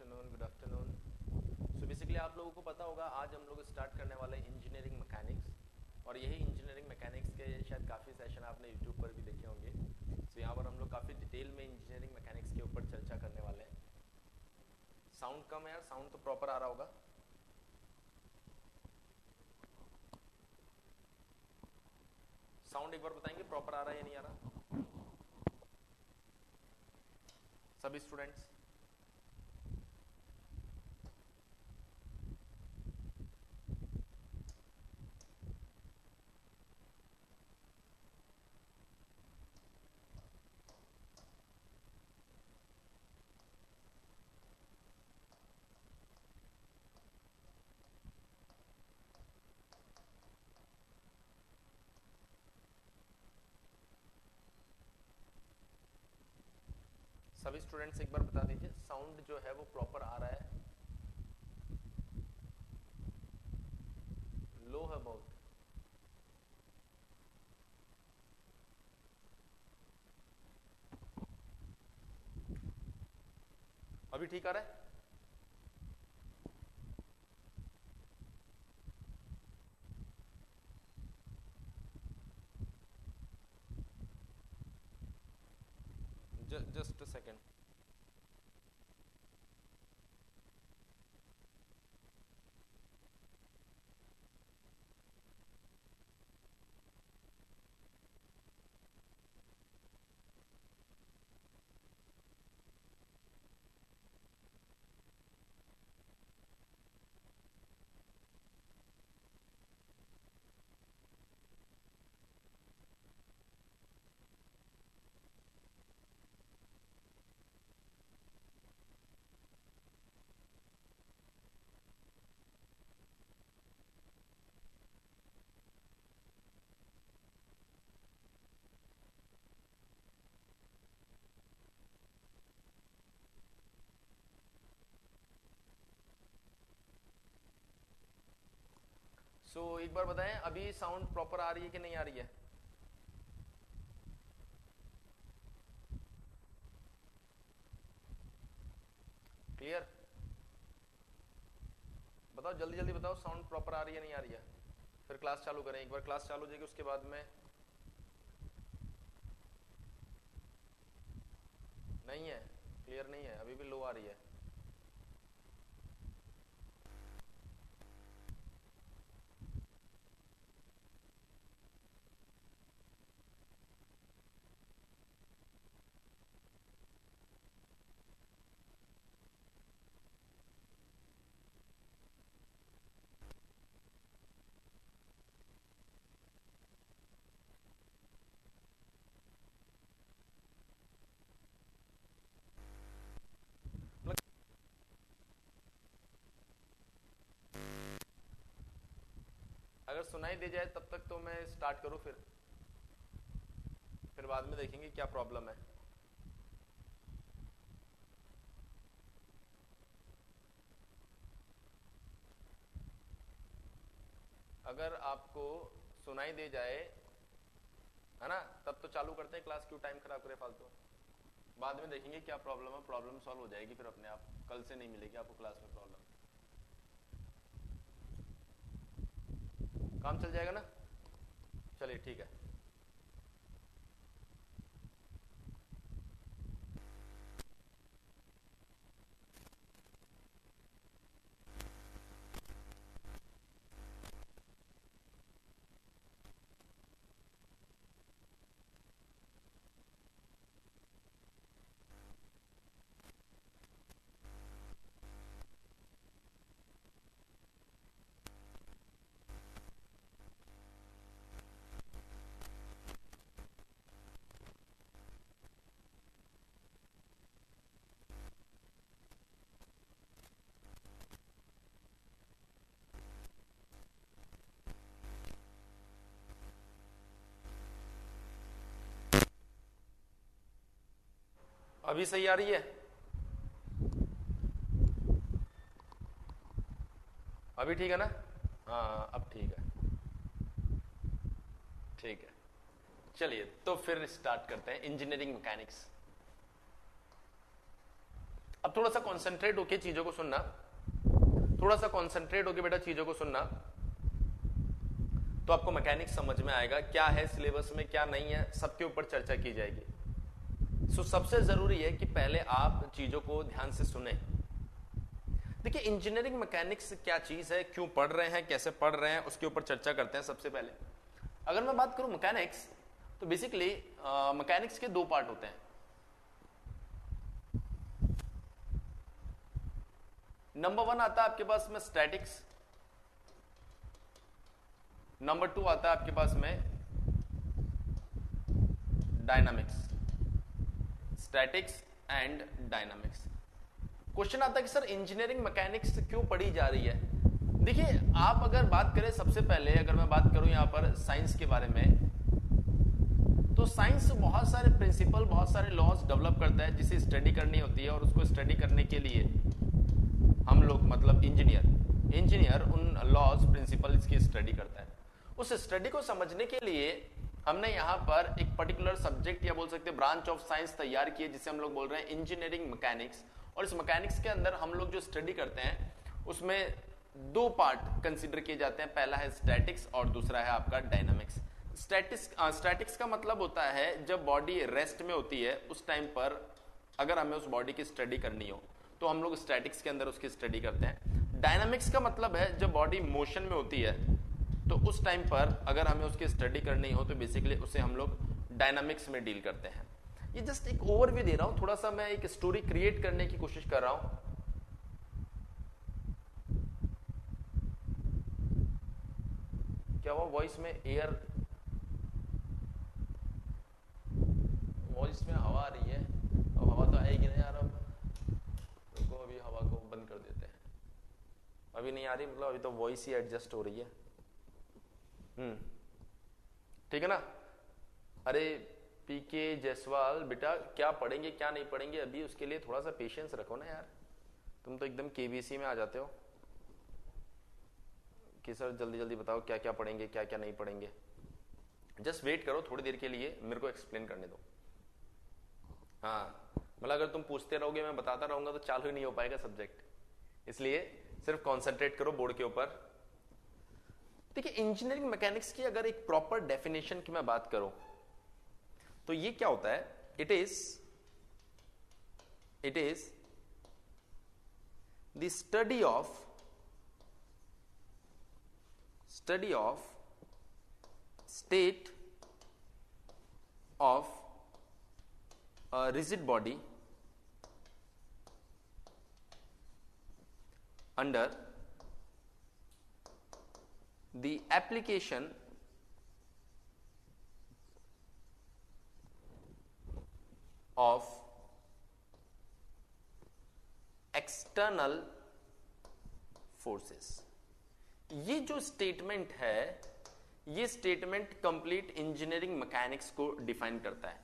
Good afternoon. So basically आप लोगों को पता होगा आज हम लोग स्टार्ट करने वाले हैं इंजीनियरिंग मैकेनिक्स, और यही इंजीनियरिंग मैकेनिक्स के शायद काफ़ी सेशन आपने यूट्यूब पर भी देखे होंगे। सो यहाँ पर हम लोग काफ़ी डिटेल में इंजीनियरिंग मैकेनिक्स के ऊपर चर्चा करने वाले हैं। साउंड कम है यार, साउंड तो प्रॉपर आ रहा होगा। साउंड एक बार बताएंगे प्रॉपर आ रहा है या नहीं आ रहा सभी स्टूडेंट्स? सभी स्टूडेंट्स एक बार बता दीजिए साउंड जो है वो प्रॉपर आ रहा है, लो है बहुत? अभी ठीक आ रहा है? Just a second. सो एक बार बताएं अभी साउंड प्रॉपर आ रही है कि नहीं आ रही है? क्लियर? बताओ जल्दी जल्दी बताओ साउंड प्रॉपर आ रही है नहीं आ रही है? फिर क्लास चालू करें। एक बार क्लास चालू हो जाएगी उसके बाद में नहीं है, क्लियर नहीं है, अभी भी लो आ रही है। अगर सुनाई दे जाए तब तक तो मैं स्टार्ट करूं, फिर बाद में देखेंगे क्या प्रॉब्लम है। अगर आपको सुनाई दे जाए है ना तब तो चालू करते हैं क्लास, क्यों टाइम खराब करे फालतू। बाद में देखेंगे क्या प्रॉब्लम है, प्रॉब्लम सॉल्व हो जाएगी फिर अपने आप। कल से नहीं मिलेगी आपको क्लास में प्रॉब्लम, काम चल जाएगा ना। चलिए ठीक है। अभी सही आ रही है? अभी ठीक है ना? हाँ अब ठीक है, ठीक है। चलिए तो फिर स्टार्ट करते हैं इंजीनियरिंग मैकेनिक्स। अब थोड़ा सा कॉन्सेंट्रेट होके चीजों को सुनना, थोड़ा सा कॉन्सेंट्रेट होके बेटा चीजों को सुनना, तो आपको मैकेनिक्स समझ में आएगा क्या है सिलेबस में, क्या नहीं है, सबके ऊपर चर्चा की जाएगी। सो सबसे जरूरी है कि पहले आप चीजों को ध्यान से सुने। देखिए इंजीनियरिंग मैकेनिक्स क्या चीज है, क्यों पढ़ रहे हैं, कैसे पढ़ रहे हैं, उसके ऊपर चर्चा करते हैं। सबसे पहले अगर मैं बात करूं मैकेनिक्स, तो बेसिकली मैकेनिक्स के दो पार्ट होते हैं। नंबर 1 आता है आपके पास में स्टैटिक्स, नंबर 2 आता है आपके पास में dynamics. Statics and dynamics. Question आता है कि सर इंजीनियरिंग मैकेनिक्स क्यों पढ़ी जा रही है। देखिए आप अगर बात करें, सबसे पहले अगर मैं बात करूं यहां पर साइंस के बारे में, तो साइंस बहुत सारे प्रिंसिपल, बहुत सारे लॉज डेवलप करता है जिसे स्टडी करनी होती है, और उसको स्टडी करने के लिए हम लोग मतलब इंजीनियर उन लॉज प्रिंसिपल्स की स्टडी करता है। उस स्टडी को समझने के लिए हमने यहाँ पर एक पर्टिकुलर सब्जेक्ट या बोल सकते हैं ब्रांच ऑफ साइंस तैयार की है, जिसे हम लोग बोल रहे हैं इंजीनियरिंग मैकेनिक्स। और इस मैकेनिक्स के अंदर हम लोग जो स्टडी करते हैं उसमें दो पार्ट कंसीडर किए जाते हैं, पहला है स्टैटिक्स और दूसरा है आपका डायनामिक्स। स्टैटिक्स का मतलब होता है जब बॉडी रेस्ट में होती है उस टाइम पर अगर हमें उस बॉडी की स्टडी करनी हो तो हम लोग स्टैटिक्स के अंदर उसकी स्टडी करते हैं। डायनामिक्स का मतलब है जब बॉडी मोशन में होती है तो उस टाइम पर अगर हमें उसकी स्टडी करनी हो तो बेसिकली उसे हम लोग डायनामिक्स में डील करते हैं। ये जस्ट एक ओवरव्यू दे रहा हूं, थोड़ा सा मैं एक स्टोरी क्रिएट करने की कोशिश कर रहा हूं। क्या हुआ वॉइस में एयर, वॉइस में हवा आ रही है, अब हवा तो आएगी ना यार। अब रुको, अभी हवा को बंद कर देते हैं। अभी नहीं आ रही, मतलब अभी तो वॉइस ही एडजस्ट हो रही है। ठीक है ना। अरे पीके जायसवाल बेटा क्या पढ़ेंगे क्या नहीं पढ़ेंगे अभी, उसके लिए थोड़ा सा पेशेंस रखो ना यार। तुम तो एकदम केबीसी में आ जाते हो कि सर जल्दी जल्दी बताओ क्या क्या पढ़ेंगे क्या क्या नहीं पढ़ेंगे। जस्ट वेट करो थोड़ी देर के लिए, मेरे को एक्सप्लेन करने दो। हाँ मतलब अगर तुम पूछते रहोगे मैं बताता रहूंगा तो चालू ही नहीं हो पाएगा सब्जेक्ट, इसलिए सिर्फ कॉन्सेंट्रेट करो बोर्ड के ऊपर। देखिए इंजीनियरिंग मैकेनिक्स की अगर एक प्रॉपर डेफिनेशन की मैं बात करूं तो ये क्या होता है, it is the study of state of a rigid body under the application of external forces। ये जो स्टेटमेंट है, ये स्टेटमेंट कंप्लीट इंजीनियरिंग मैकेनिक्स को डिफाइन करता है।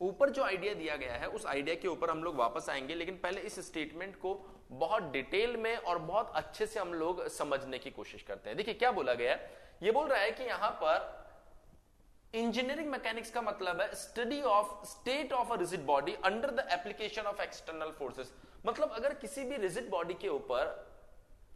ऊपर जो आइडिया दिया गया है उस आइडिया के ऊपर हम लोग वापस आएंगे, लेकिन पहले इस स्टेटमेंट को बहुत डिटेल में और बहुत अच्छे से हम लोग समझने की कोशिश करते हैं। देखिए क्या बोला गया है, ये बोल रहा है कि यहां पर इंजीनियरिंग मैकेनिक्स का मतलब है study of state of a rigid body under the application of external forces. मतलब अगर किसी भी रिजिड बॉडी के ऊपर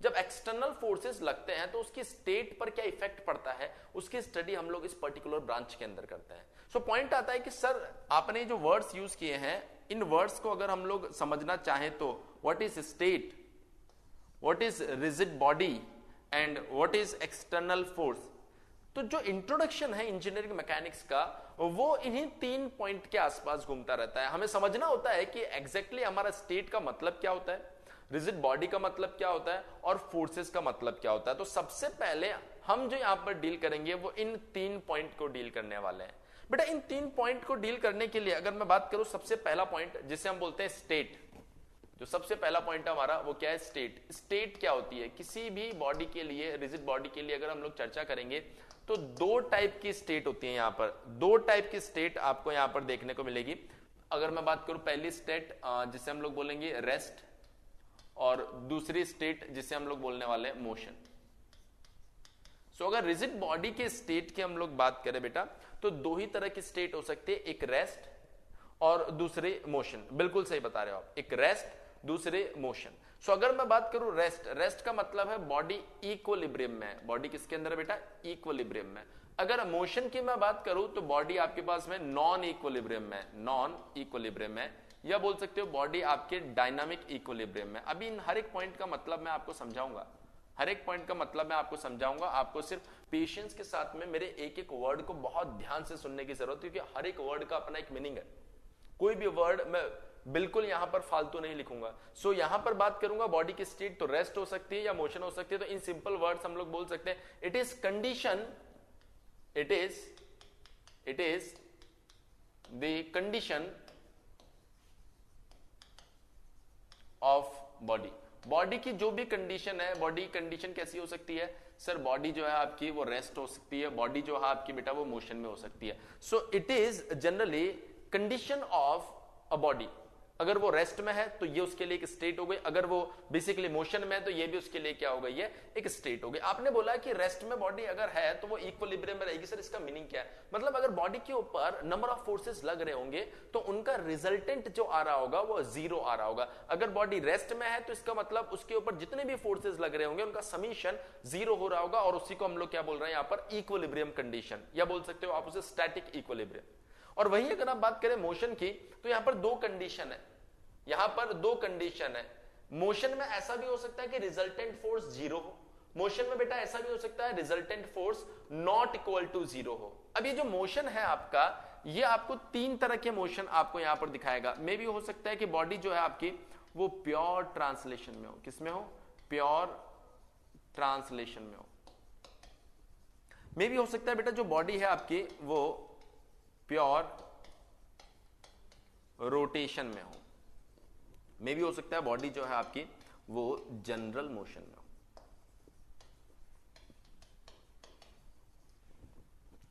जब एक्सटर्नल फोर्सेस लगते हैं तो उसकी स्टेट पर क्या इफेक्ट पड़ता है, उसकी स्टडी हम लोग इस पर्टिकुलर ब्रांच के अंदर करते हैं। सो पॉइंट आता है कि सर आपने जो वर्ड्स यूज किए हैं, इन वर्ड्स को अगर हम लोग समझना चाहें तो what is state, what is rigid body and what is external force, तो जो इंट्रोडक्शन है इंजीनियरिंग मैकेनिक्स का वो इन्हीं 3 पॉइंट के आसपास घूमता रहता है। हमें समझना होता है कि एग्जैक्टली हमारा स्टेट का मतलब क्या होता है, रिजिड बॉडी का मतलब क्या होता है और फोर्सेस का मतलब क्या होता है। तो सबसे पहले हम जो यहां पर डील करेंगे वो इन 3 पॉइंट को डील करने वाले हैं। बेटा इन 3 पॉइंट को डील करने के लिए अगर मैं बात करूं, सबसे पहला पॉइंट जिसे हम बोलते हैं स्टेट, जो सबसे पहला पॉइंट है हमारा वो क्या है, स्टेट। स्टेट क्या होती है, किसी भी बॉडी के लिए, रिजिड बॉडी के लिए अगर हम लोग चर्चा करेंगे तो 2 टाइप की स्टेट होती है। यहां पर 2 टाइप की स्टेट आपको यहां पर देखने को मिलेगी। अगर मैं बात करूं पहली स्टेट जिसे हम लोग बोलेंगे रेस्ट, और दूसरी स्टेट जिसे हम लोग बोलने वाले हैं मोशन। सो अगर रिजिड बॉडी के स्टेट की हम लोग बात करें बेटा तो 2 ही तरह की स्टेट हो सकती है, एक रेस्ट और दूसरी मोशन। बिल्कुल सही बता रहे हो आप, एक रेस्ट, दूसरे मोशन। सो अगर मैं बात करूं रेस्ट, रेस्ट का मतलब है बॉडी इक्विलिब्रियम में है। बॉडी किसके अंदर है बेटा? इक्विलिब्रियम में। अगर मोशन की मैं बात करूं तो बॉडी आपके पास में नॉन इक्विलिब्रियम में, नॉन इक्विलिब्रियम में, या बोल सकते हो बॉडी आपके डायनामिक इक्विलिब्रियम में। अभी इन हर एक पॉइंट का मतलब मैं आपको समझाऊंगा, हर एक पॉइंट का मतलब मैं आपको समझाऊंगा। आपको सिर्फ पेशेंस के साथ में मेरे एक एक वर्ड को बहुत ध्यान से सुनने की जरूरत है, क्योंकि हर एक वर्ड का अपना एक मीनिंग है। कोई भी वर्ड मैं बिल्कुल यहां पर फालतू नहीं लिखूंगा। सो यहां पर बात करूंगा बॉडी की स्टेट, तो रेस्ट हो सकती है या मोशन हो सकती है। तो इन सिंपल वर्ड्स हम लोग बोल सकते हैं it is condition, it is the condition of body. Body की जो भी कंडीशन है, बॉडी कंडीशन कैसी हो सकती है सर? बॉडी जो है आपकी वो रेस्ट हो सकती है, बॉडी जो है आपकी बेटा वो मोशन में हो सकती है। So it is generally condition of a body. अगर वो रेस्ट में है तो ये उसके लिए एक स्टेट हो गई, अगर वो बेसिकली मोशन में है तो ये भी उसके लिए क्या हो गई? ये एक स्टेट हो गई। आपने बोला कि रेस्ट में बॉडी अगर है तो वो इक्विलिब्रियम में रहेगी। सर इसका मीनिंग क्या है? मतलब अगर बॉडी के ऊपर नंबर ऑफ फोर्सेस लग रहे होंगे तो उनका रिजल्टेंट जो आ रहा होगा वो जीरो आ रहा होगा। अगर बॉडी रेस्ट में है तो इसका मतलब उसके ऊपर जितने भी फोर्सेस लग रहे होंगे उनका समीशन जीरो हो रहा होगा, और उसी को हम लोग क्या बोल रहे हैं यहाँ पर? इक्विलिब्रियम कंडीशन, या बोल सकते हो आप उसे स्टैटिक इक्विलिब्रियम। और वहीं अगर आप बात करें मोशन की तो यहां पर दो कंडीशन है, यहां पर दो कंडीशन है। मोशन में ऐसा भी हो सकता है कि रिजल्टेंट फोर्स जीरो हो, मोशन में बेटा ऐसा भी हो सकता है resultant force not equal to zero हो। अब ये जो मोशन है आपका, ये आपको तीन तरह के मोशन आपको यहां पर दिखाएगा। मे भी हो सकता है कि बॉडी जो है आपकी वो प्योर ट्रांसलेशन में हो। किसमें हो? प्योर ट्रांसलेशन में हो। मे भी हो सकता है बेटा जो बॉडी है आपकी वो प्योर रोटेशन में हो। मे भी हो सकता है बॉडी जो है आपकी वो जनरल मोशन में हो।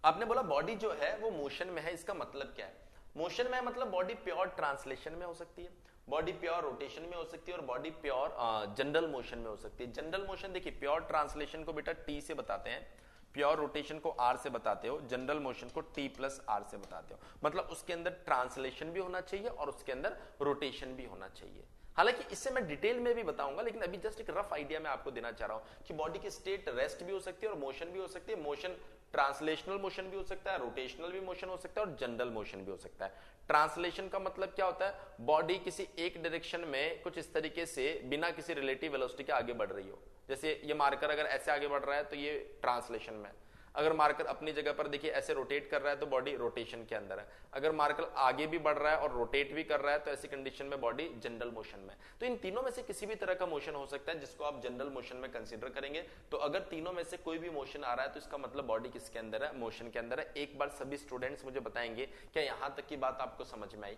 आपने बोला बॉडी जो है वो मोशन में है, इसका मतलब क्या है? मोशन में है मतलब बॉडी प्योर ट्रांसलेशन में हो सकती है, बॉडी प्योर रोटेशन में हो सकती है, और बॉडी प्योर जनरल मोशन में हो सकती है। जनरल मोशन देखिए, प्योर ट्रांसलेशन को बेटा टी से बताते हैं, प्योर रोटेशन को आर से बताते हो, जनरल मोशन को टी प्लस आर से बताते हो। मतलब उसके अंदर ट्रांसलेशन भी होना चाहिए और उसके अंदर रोटेशन भी होना चाहिए। हालांकि इससे मैं डिटेल में भी बताऊंगा, लेकिन अभी जस्ट एक रफ आइडिया मैं आपको देना चाह रहा हूं कि बॉडी की स्टेट रेस्ट भी हो सकती है और मोशन भी हो सकती है। मोशन ट्रांसलेशनल मोशन भी हो सकता है, रोटेशनल भी मोशन हो सकता है, और जनरल मोशन भी हो सकता है। ट्रांसलेशन का मतलब क्या होता है? बॉडी किसी एक डायरेक्शन में कुछ इस तरीके से बिना किसी रिलेटिव वेलोसिटी के आगे बढ़ रही हो। जैसे ये मार्कर अगर ऐसे आगे बढ़ रहा है तो ये ट्रांसलेशन में। अगर मार्कर अपनी जगह पर देखिए ऐसे रोटेट कर रहा है तो बॉडी रोटेशन के अंदर है। अगर मार्कर आगे भी बढ़ रहा है और रोटेट भी कर रहा है तो ऐसी कंडीशन में बॉडी जनरल मोशन में। तो इन तीनों में से किसी भी तरह का मोशन हो सकता है जिसको आप जनरल मोशन में कंसीडर करेंगे। तो अगर तीनों में से कोई भी मोशन आ रहा है तो इसका मतलब बॉडी किसके अंदर है? मोशन के अंदर है। एक बार सभी स्टूडेंट्स मुझे बताएंगे क्या यहां तक की बात आपको समझ में आई?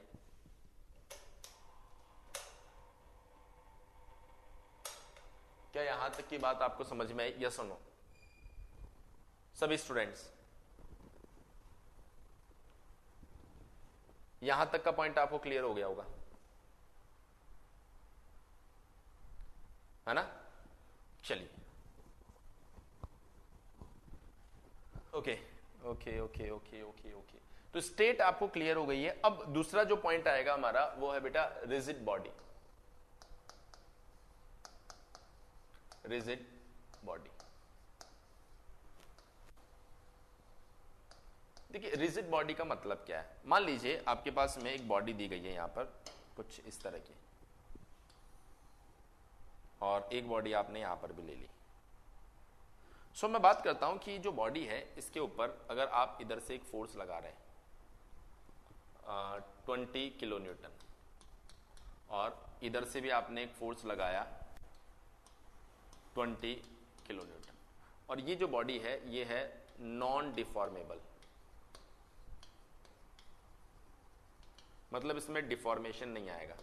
क्या यहां तक की बात आपको समझ में आई? यस और नो सभी स्टूडेंट्स? यहां तक का पॉइंट आपको क्लियर हो गया होगा, है ना? चलिए, okay okay okay okay okay okay. तो स्टेट आपको क्लियर हो गई है। अब दूसरा जो पॉइंट आएगा हमारा वो है बेटा रिजिड बॉडी। रिजिड बॉडी, देखिए रिजिड बॉडी का मतलब क्या है? मान लीजिए आपके पास में एक बॉडी दी गई है यहां पर कुछ इस तरह की, और एक बॉडी आपने यहां पर भी ले ली। सो मैं बात करता हूं कि जो बॉडी है इसके ऊपर अगर आप इधर से एक फोर्स लगा रहे हैं 20 किलो न्यूटन, और इधर से भी आपने एक फोर्स लगाया 20 किलो न्यूटन, और ये जो बॉडी है ये है नॉन डिफॉर्मेबल, मतलब इसमें डिफॉर्मेशन नहीं आएगा।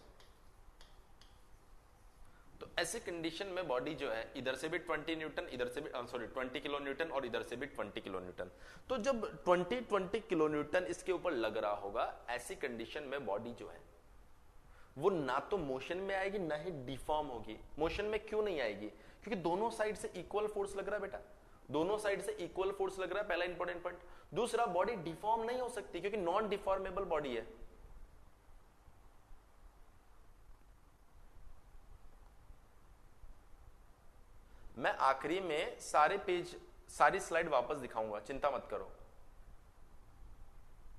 तो ऐसे कंडीशन में बॉडी जो है इधर से भी 20 न्यूटन, इधर से भी 20 किलो न्यूटन, और इधर से भी 20 किलो न्यूटन। तो जब 20 किलो न्यूटन इसके ऊपर लग रहा होगा, ऐसी कंडीशन में बॉडी जो है वो ना तो मोशन में आएगी ना ही डिफॉर्म होगी। मोशन में क्यों नहीं आएगी? क्योंकि दोनों साइड से इक्वल फोर्स लग रहा है बेटा, दोनों साइड से इक्वल फोर्स लग रहा है, पहला इंपॉर्टेंट पॉइंट। दूसरा, बॉडी डिफॉर्म नहीं हो सकती क्योंकि नॉन डिफॉर्मेबल बॉडी है। मैं आखिरी में सारे पेज, सारी स्लाइड वापस दिखाऊंगा, चिंता मत करो,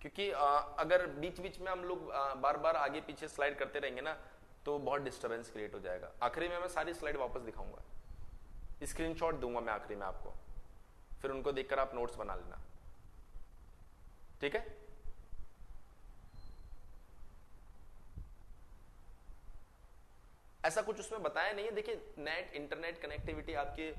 क्योंकि अगर बीच बीच में हम लोग बार बार आगे पीछे स्लाइड करते रहेंगे ना तो बहुत डिस्टरबेंस क्रिएट हो जाएगा। आखिरी में मैं सारी स्लाइड वापस दिखाऊंगा, स्क्रीनशॉट दूंगा मैं आखिरी में आपको, फिर उनको देखकर आप नोट्स बना लेना, ठीक है। ऐसा कुछ उसमें बताया नहीं है। देखिए नेट इंटरनेट कनेक्टिविटी आपके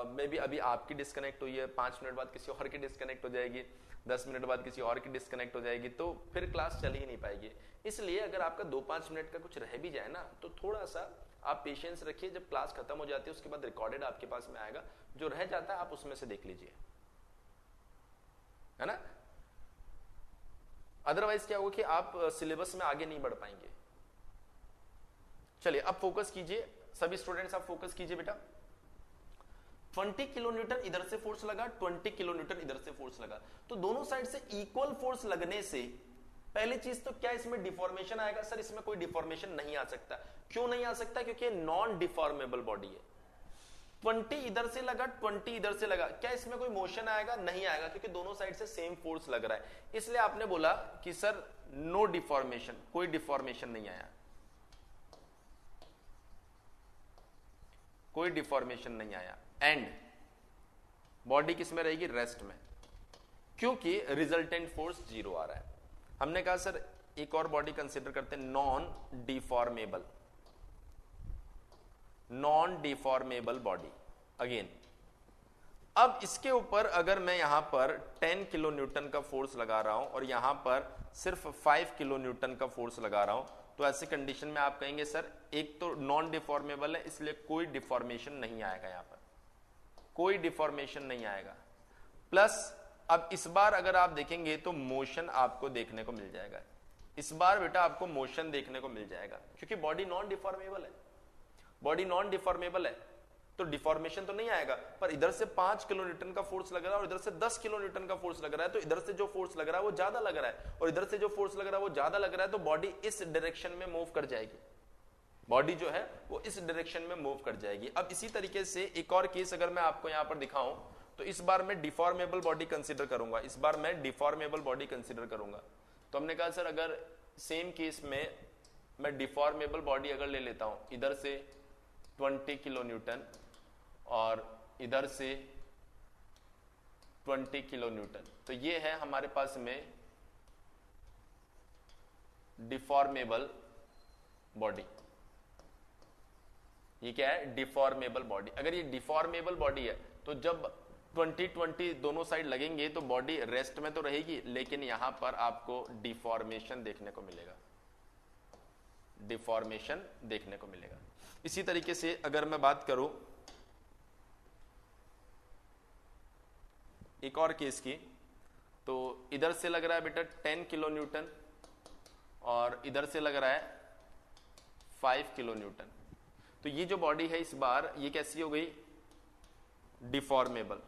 में भी अभी आपकी डिस्कनेक्ट हुई है, 5 मिनट बाद किसी और की डिस्कनेक्ट हो जाएगी, 10 मिनट बाद किसी और की डिस्कनेक्ट हो जाएगी, तो फिर क्लास चल ही नहीं पाएगी। इसलिए अगर आपका 2-5 मिनट का कुछ रह भी जाए ना तो थोड़ा सा आप पेशेंस रखिए, जब क्लास खत्म हो जाती है उसके बाद रिकॉर्डेड आपके पास में आएगा, जो रह जाता है आप उसमें से देख लीजिए, है ना। अदरवाइज क्या होगा कि आप सिलेबस में आगे नहीं बढ़ पाएंगे। चलिए अब फोकस कीजिए, सभी स्टूडेंट्स आप फोकस कीजिए बेटा। 20 किलो न्यूटन इधर से फोर्स लगा, 20 किलो न्यूटन इधर से फोर्स लगा, तो दोनों साइड से इक्वल फोर्स लगने से पहली चीज तो क्या इसमें डिफॉर्मेशन आएगा? सर इसमें कोई डिफॉर्मेशन नहीं आ सकता। क्यों नहीं आ सकता? क्योंकि ये नॉन डिफॉर्मेबल बॉडी है। 20 इधर से लगा, 20 इधर से लगा, क्या इसमें कोई मोशन आएगा? नहीं आएगा, क्योंकि दोनों साइड से सेम फोर्स लग रहा है। इसलिए आपने बोला कि सर नो डिफॉर्मेशन, कोई डिफॉर्मेशन नहीं आया, कोई डिफॉर्मेशन नहीं आया, एंड बॉडी किस में रहेगी? रेस्ट में, क्योंकि रिजल्टेंट फोर्स 0 आ रहा है। हमने कहा सर एक और बॉडी कंसीडर करते हैं, non deformable, non deformable body. Again अब इसके ऊपर अगर मैं यहां पर 10 किलो न्यूटन का फोर्स लगा रहा हूं और यहां पर सिर्फ 5 किलो न्यूटन का फोर्स लगा रहा हूं, तो ऐसे कंडीशन में आप कहेंगे सर एक तो नॉन डिफॉर्मेबल है, इसलिए कोई डिफॉर्मेशन नहीं आएगा, यहां पर कोई डिफॉर्मेशन नहीं आएगा। प्लस अब इस बार अगर आप देखेंगे तो मोशन आपको देखने को मिल जाएगा। इस बार बेटा आपको मोशन देखने को मिल जाएगा, क्योंकि बॉडी नॉन डिफॉर्मेबल है। बॉडी नॉन डिफॉर्मेबल है तो डिफॉर्मेशन तो नहीं आएगा, पर इधर से 5 किलो न्यूटन का फोर्स लग रहा है और इधर से 10 किलो न्यूटन का फोर्स लग रहा है, तो इधर से जो फोर्स लग रहा है वो ज्यादा लग रहा है और इधर से जो फोर्स लग रहा है वो ज्यादा लग रहा है, तो बॉडी इस डायरेक्शन में मूव कर जाएगी। बॉडी जो है वो इस डायरेक्शन में मूव कर जाएगी। अब इसी तरीके से एक और केस अगर मैं आपको यहां पर दिखाऊं, तो इस बार मैं डिफॉर्मेबल बॉडी कंसीडर करूंगा, इस बार मैं डिफॉर्मेबल बॉडी कंसीडर करूंगा। तो हमने कहा सर अगर सेम केस में मैं डिफॉर्मेबल बॉडी अगर ले लेता हूं, इधर से 20 किलो न्यूटन और इधर से 20 किलो न्यूटन, तो ये है हमारे पास में डिफॉर्मेबल बॉडी। ये क्या है? Deformable body. अगर ये डिफॉर्मेबल बॉडी है तो जब 20-20 दोनों साइड लगेंगे तो बॉडी रेस्ट में तो रहेगी, लेकिन यहां पर आपको डिफॉर्मेशन देखने को मिलेगा, डिफॉर्मेशन देखने को मिलेगा। इसी तरीके से अगर मैं बात करूं एक और केस की, तो इधर से लग रहा है बेटा 10 किलो न्यूटन और इधर से लग रहा है 5 किलो न्यूटन, तो ये जो बॉडी है इस बार ये कैसी हो गई? डिफॉर्मेबल।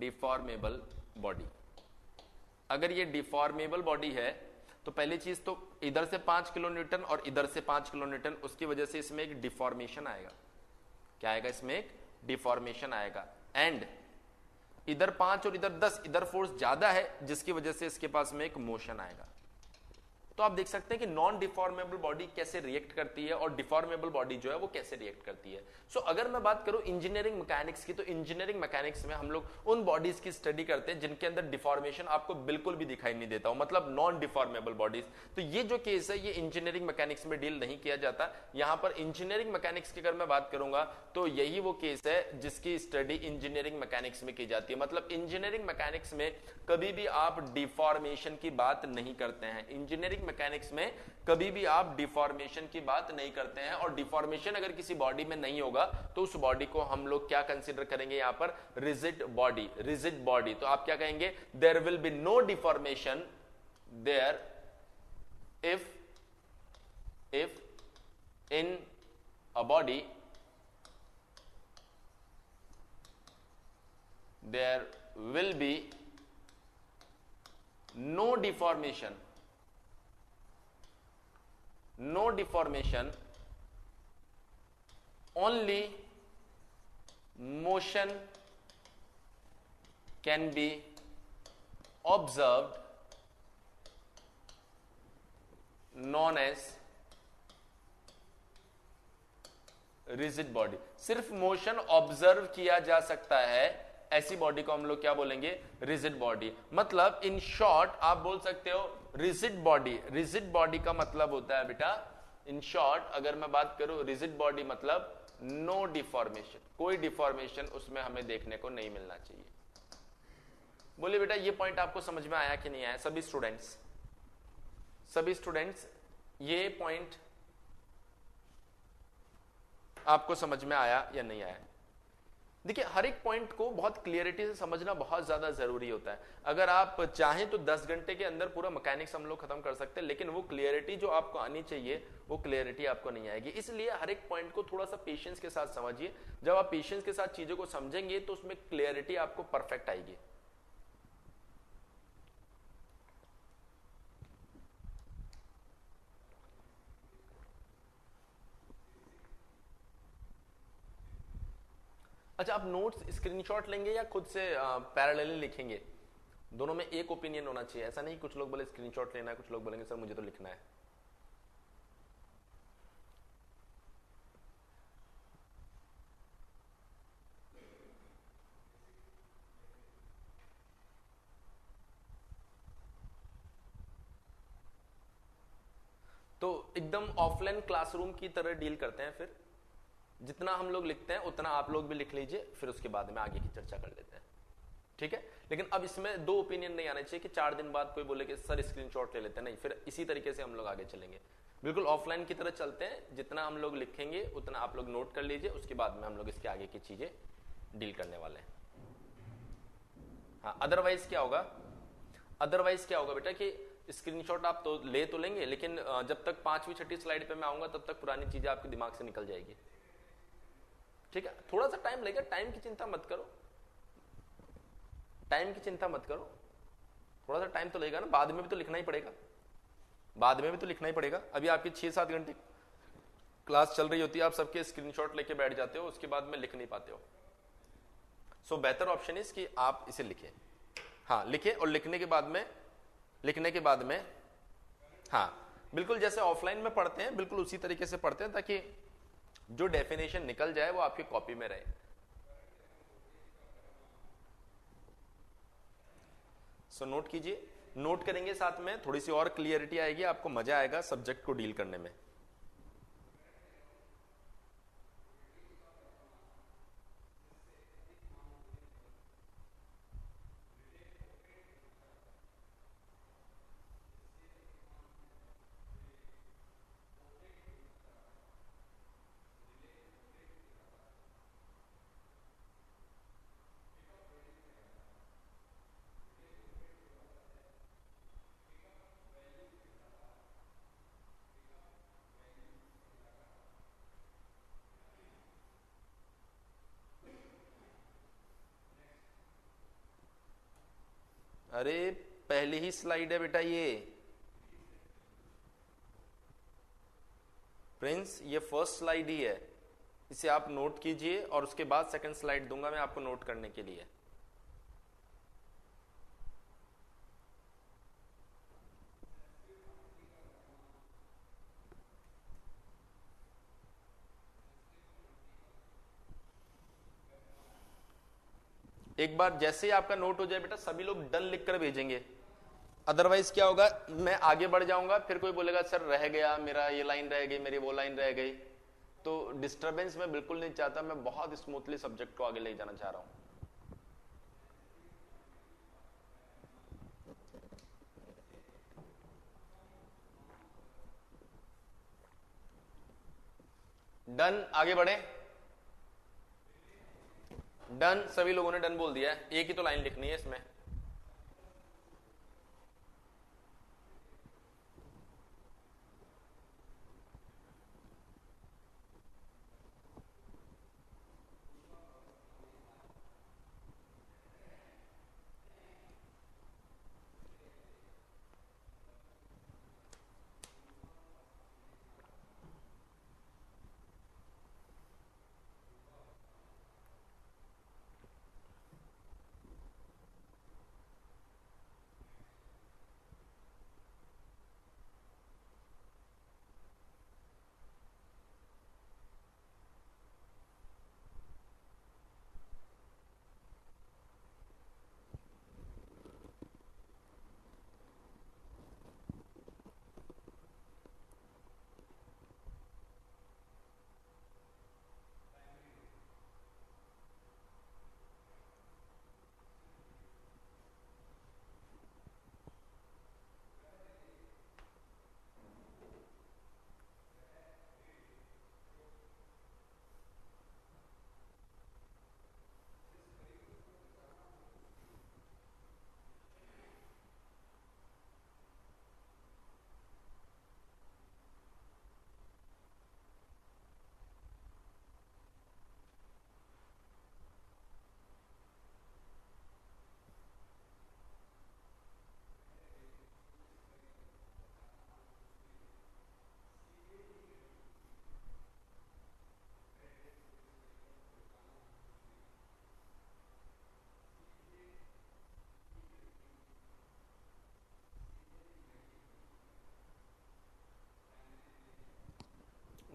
Deformable body. अगर ये डिफॉर्मेबल बॉडी है तो पहली चीज तो इधर से 5 किलो न्यूटन और इधर से 5 किलो न्यूटन, उसकी वजह से इसमें एक डिफॉर्मेशन आएगा। क्या आएगा? इसमें एक डिफॉर्मेशन आएगा। एंड इधर 5 और इधर 10, इधर फोर्स ज्यादा है जिसकी वजह से इसके पास में एक मोशन आएगा। तो आप देख सकते हैं कि नॉन डिफॉर्मेबल बॉडी कैसे रिएक्ट करती है और डिफॉर्मेबल बॉडी जो है वो कैसे रिएक्ट करती है। सो अगर मैं बात करूं इंजीनियरिंग मैकेनिक्स की, तो इंजीनियरिंग मैकेनिक्स में हम लोग उन बॉडीज की स्टडी करते हैं जिनके अंदर डिफॉर्मेशन आपको बिल्कुल भी दिखाई नहीं देता हो, मतलब नॉन डिफॉर्मेबल बॉडीज। तो ये जो केस है ये इंजीनियरिंग मैकेनिक्स में डील नहीं किया जाता। यहां पर इंजीनियरिंग मैकेनिक्स की अगर मैं बात करूंगा तो यही वो केस है जिसकी स्टडी इंजीनियरिंग मैकेनिक्स में की जाती है। मतलब इंजीनियरिंग मैकेनिक्स में कभी भी आप डिफॉर्मेशन की बात नहीं करते हैं, इंजीनियरिंग मैकेनिक्स में कभी भी आप डिफॉर्मेशन की बात नहीं करते हैं। और डिफॉर्मेशन अगर किसी बॉडी में नहीं होगा तो उस बॉडी को हम लोग क्या कंसीडर करेंगे? यहां पर रिजिड बॉडी, रिजिड बॉडी। तो आप क्या कहेंगे? There will be no deformation there if in a body there will be no deformation, no no deformation, only motion can be observed, known as rigid body. सिर्फ motion observe किया जा सकता है, ऐसी बॉडी को हम लोग क्या बोलेंगे? Rigid body. मतलब इन शॉर्ट आप बोल सकते हो रिजिड बॉडी। रिजिड बॉडी का मतलब होता है बेटा, इन शॉर्ट अगर मैं बात करूं, रिजिड बॉडी मतलब नो डिफॉर्मेशन, कोई डिफॉर्मेशन उसमें हमें देखने को नहीं मिलना चाहिए। बोलिए बेटा ये पॉइंट आपको समझ में आया कि नहीं आया? सभी स्टूडेंट्स ये पॉइंट आपको समझ में आया या नहीं आया? देखिए हर एक पॉइंट को बहुत क्लियरिटी से समझना बहुत ज्यादा जरूरी होता है। अगर आप चाहें तो 10 घंटे के अंदर पूरा मैकेनिक्स हम लोग खत्म कर सकते हैं, लेकिन वो क्लियरिटी जो आपको आनी चाहिए वो क्लियरिटी आपको नहीं आएगी। इसलिए हर एक पॉइंट को थोड़ा सा पेशेंस के साथ समझिए। जब आप पेशेंस के साथ चीजों को समझेंगे तो उसमें क्लियरिटी आपको परफेक्ट आएगी। अच्छा, आप नोट्स स्क्रीनशॉट लेंगे या खुद से पैरेलली लिखेंगे? दोनों में एक ओपिनियन होना चाहिए। ऐसा नहीं कुछ लोग बोले स्क्रीनशॉट लेना है, कुछ लोग बोलेंगे सर मुझे तो लिखना है। तो एकदम ऑफलाइन क्लासरूम की तरह डील करते हैं। फिर जितना हम लोग लिखते हैं उतना आप लोग भी लिख लीजिए, फिर उसके बाद में आगे की चर्चा कर लेते हैं, ठीक है? लेकिन अब इसमें दो ओपिनियन नहीं आने चाहिए कि 4 दिन बाद कोई बोले कि सर स्क्रीनशॉट ले लेते हैं। नहीं, फिर इसी तरीके से हम लोग आगे चलेंगे। बिल्कुल ऑफलाइन की तरह चलते हैं। जितना हम लोग लिखेंगे उतना आप लोग नोट कर लीजिए, उसके बाद में हम लोग इसके आगे की चीजें डील करने वाले हैं। हाँ, अदरवाइज क्या होगा? अदरवाइज क्या होगा बेटा कि स्क्रीनशॉट आप तो लेंगे, लेकिन जब तक 5वीं 6ठी स्लाइड पे मैं आऊंगा तब तक पुरानी चीजें आपके दिमाग से निकल जाएगी, ठीक है? थोड़ा सा टाइम लगेगा, टाइम की चिंता मत करो, टाइम की चिंता मत करो। थोड़ा सा टाइम तो लगेगा ना, बाद में भी तो लिखना ही पड़ेगा, बाद में भी तो लिखना ही पड़ेगा। अभी आपकी 6-7 घंटे क्लास चल रही होती है, आप सबके स्क्रीनशॉट लेके बैठ जाते हो, उसके बाद में लिख नहीं पाते हो। सो बेहतर ऑप्शन इज कि आप इसे लिखें। हाँ लिखें, और लिखने के बाद में हाँ बिल्कुल जैसे ऑफलाइन में पढ़ते हैं बिल्कुल उसी तरीके से पढ़ते हैं, ताकि जो डेफिनेशन निकल जाए वो आपकी कॉपी में रहे। सो नोट कीजिए, नोट करेंगे साथ में, थोड़ी सी और क्लियरिटी आएगी, आपको मजा आएगा सब्जेक्ट को डील करने में। अरे पहली ही स्लाइड है बेटा ये प्रिंस, ये फर्स्ट स्लाइड ही है, इसे आप नोट कीजिए और उसके बाद सेकंड स्लाइड दूंगा मैं आपको नोट करने के लिए। एक बार जैसे ही आपका नोट हो जाए बेटा सभी लोग डन लिख कर भेजेंगे, अदरवाइज क्या होगा, मैं आगे बढ़ जाऊंगा, फिर कोई बोलेगा सर रह गया मेरा, ये लाइन रह गई मेरी, वो लाइन रह गई। तो डिस्टरबेंस मैं बिल्कुल नहीं चाहता, मैं बहुत स्मूथली सब्जेक्ट को आगे ले जाना चाह रहा हूं। डन, आगे बढ़े। डन, सभी लोगों ने डन बोल दिया है, एक ही तो लाइन लिखनी है इसमें।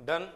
डन।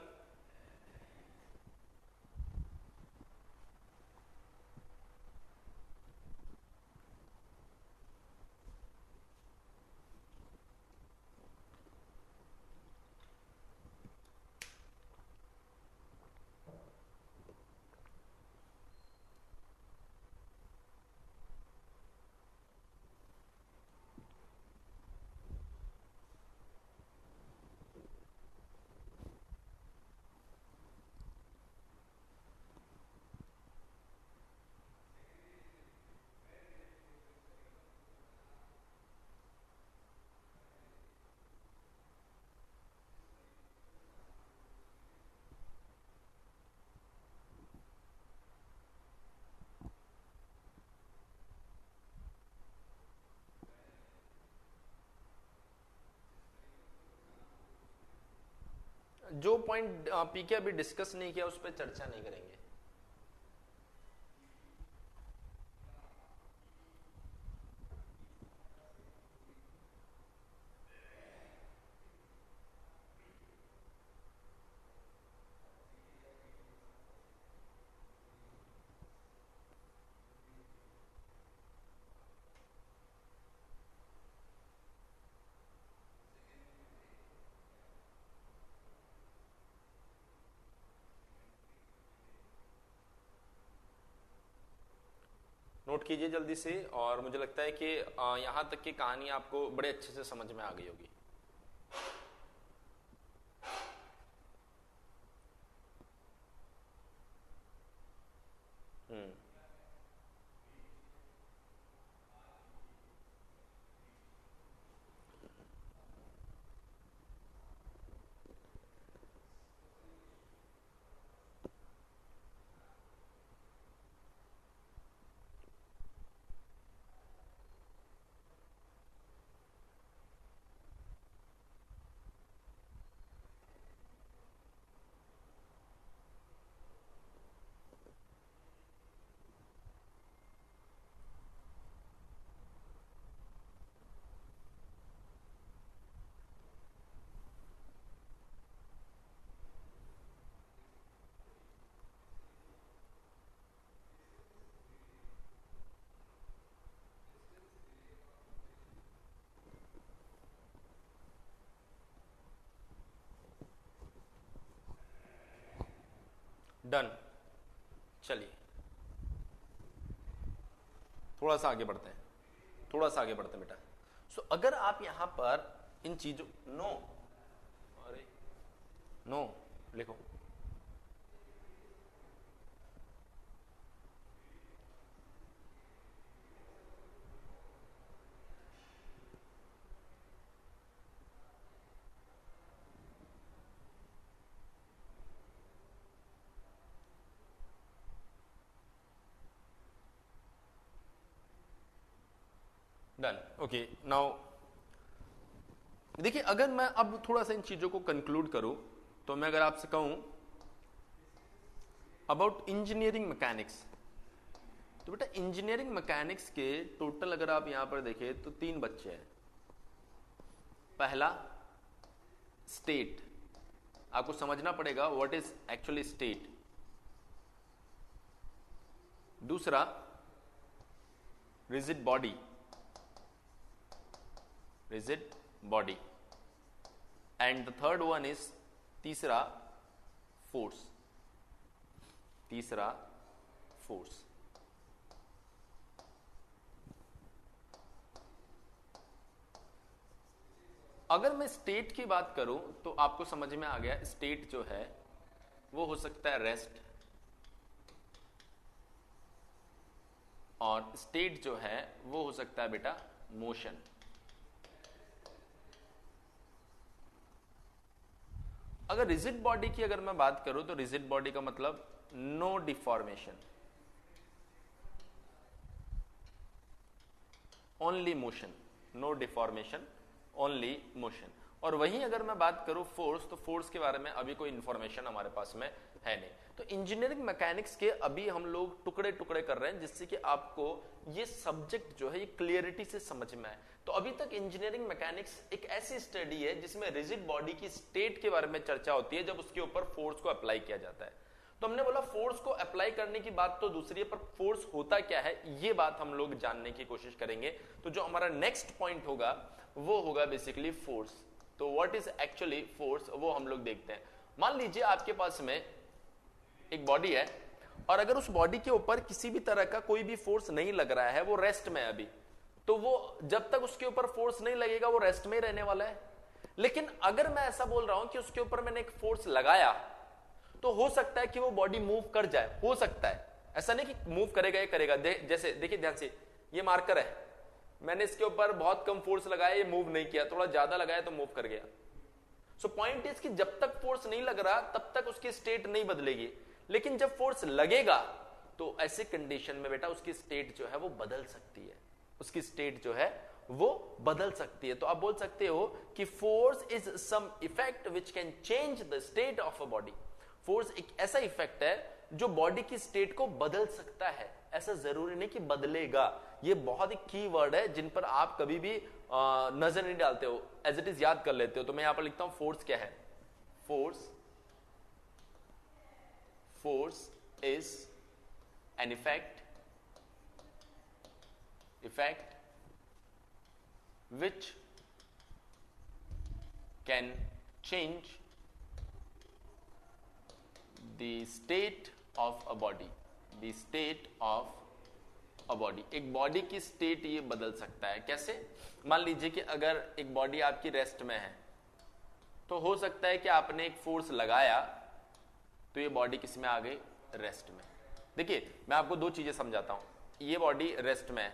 जो पॉइंट पीके अभी डिस्कस नहीं किया उस पर चर्चा नहीं करेंगे। नोट कीजिए जल्दी से, और मुझे लगता है कि यहां तक की कहानी आपको बड़े अच्छे से समझ में आ गई होगी। डन। चलिए थोड़ा सा आगे बढ़ते हैं, थोड़ा सा आगे बढ़ते हैं बेटा। सो अगर आप यहां पर इन चीजों नो, अरे नो लिखो, डन। ओके नाउ देखिए, अगर मैं अब थोड़ा सा इन चीजों को कंक्लूड करूं तो मैं अगर आपसे कहूं अबाउट इंजीनियरिंग मैकेनिक्स, तो बेटा इंजीनियरिंग मैकेनिक्स के टोटल अगर आप यहां पर देखें तो 3 बच्चे हैं। पहला स्टेट, आपको समझना पड़ेगा व्हाट इज एक्चुअली स्टेट। दूसरा rigid body, rigid body, and the third one is तीसरा फोर्स, तीसरा फोर्स। अगर मैं स्टेट की बात करूं तो आपको समझ में आ गया, स्टेट जो है वो हो सकता है रेस्ट, और स्टेट जो है वो हो सकता है बेटा मोशन। अगर रिजिड बॉडी की अगर मैं बात करूं तो रिजिड बॉडी का मतलब no deformation, only motion, no deformation only motion. और वहीं अगर मैं बात करूं फोर्स, तो फोर्स के बारे में अभी कोई इंफॉर्मेशन हमारे पास में है नहीं। तो इंजीनियरिंग मैकेनिक्स के अभी हम लोग टुकड़े टुकड़े कर रहे हैं जिससे कि आपको ये सब्जेक्ट जो है ये क्लियरिटी से समझ में आए। तो अभी तक इंजीनियरिंग मैकेनिक्स एक ऐसी स्टडी है जिसमें रिजिड बॉडी की स्टेट के बारे में चर्चा होती है जब उसके ऊपर फोर्स को अप्लाई किया जाता है। तो हमने बोला फोर्स को अप्लाई करने की बात तो दूसरी है, पर फोर्स होता क्या है ये बात हम लोग जानने की कोशिश करेंगे। तो जो हमारा नेक्स्ट पॉइंट होगा वो होगा बेसिकली फोर्स। तो व्हाट इज एक्चुअली फोर्स वो हम लोग देखते हैं। मान लीजिए आपके पास में एक बॉडी है और अगर उस बॉडी के ऊपर किसी भी तरह का कोई भी फोर्स नहीं लग रहा है, वो रेस्ट में है अभी, तो वो जब तक उसके ऊपर फोर्स नहीं लगेगा वो रेस्ट में ही रहने वाला है। लेकिन अगर मैं ऐसा बोल रहा हूं कि उसके ऊपर मैंने एक फोर्स लगाया तो हो सकता है कि वो बॉडी मूव कर जाए, हो सकता है, ऐसा नहीं कि मूव करेगा, ये करेगा। जैसे देखिए ध्यान से, ये मार्कर है, मैंने इसके ऊपर बहुत कम फोर्स लगाया, ये मूव नहीं किया, थोड़ा ज्यादा लगाया तो मूव कर गया। सो पॉइंट इज कि जब तक फोर्स नहीं लग रहा तब तक उसकी स्टेट नहीं बदलेगी, लेकिन जब फोर्स लगेगा तो ऐसे कंडीशन में बेटा उसकी स्टेट जो है वो बदल सकती है, उसकी स्टेट जो है वो बदल सकती है। तो आप बोल सकते हो कि force is some effect which can change the state of a body. Force एक ऐसा इफेक्ट है जो बॉडी की स्टेट को बदल सकता है, ऐसा जरूरी नहीं कि बदलेगा। ये बहुत ही की वर्ड है जिन पर आप कभी भी नजर नहीं डालते हो, एज इट इज याद कर लेते हो। तो मैं यहां पर लिखता हूं फोर्स क्या है। Force is an effect which can change the state of a body, the state of a body। एक बॉडी की स्टेट ये बदल सकता है। कैसे? मान लीजिए कि अगर एक बॉडी आपकी रेस्ट में है तो हो सकता है कि आपने एक फोर्स लगाया तो ये बॉडी किस में आ गई? रेस्ट में। देखिए मैं आपको दो चीजें समझाता हूं। ये बॉडी रेस्ट में है,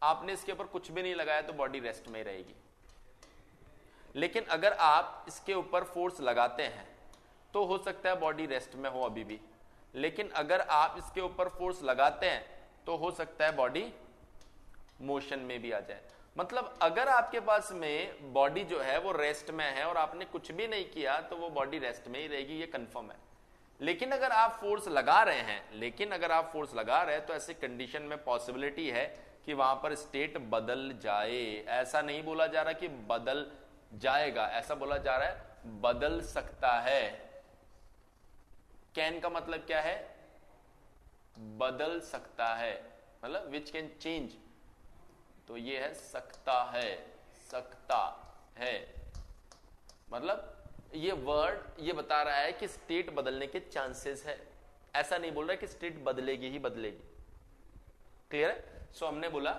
आपने इसके ऊपर कुछ भी नहीं लगाया तो बॉडी रेस्ट में ही रहेगी। लेकिन अगर आप इसके ऊपर फोर्स लगाते हैं तो हो सकता है बॉडी रेस्ट में हो अभी भी, लेकिन अगर आप इसके ऊपर फोर्स लगाते हैं तो हो सकता है बॉडी मोशन में भी आ जाए। मतलब अगर आपके पास में बॉडी जो है वो रेस्ट में है और आपने कुछ भी नहीं किया तो वो बॉडी रेस्ट में ही रहेगी, ये कंफर्म है। लेकिन अगर आप फोर्स लगा रहे हैं तो ऐसे कंडीशन में पॉसिबिलिटी है कि वहां पर स्टेट बदल जाए। ऐसा नहीं बोला जा रहा कि बदल जाएगा, ऐसा बोला जा रहा है बदल सकता है। कैन का मतलब क्या है? बदल सकता है, मतलब विच कैन चेंज, तो ये है सकता है। मतलब ये वर्ड ये बता रहा है कि स्टेट बदलने के चांसेस है, ऐसा नहीं बोल रहा कि स्टेट बदलेगी ही बदलेगी। क्लियर है? सो हमने बोला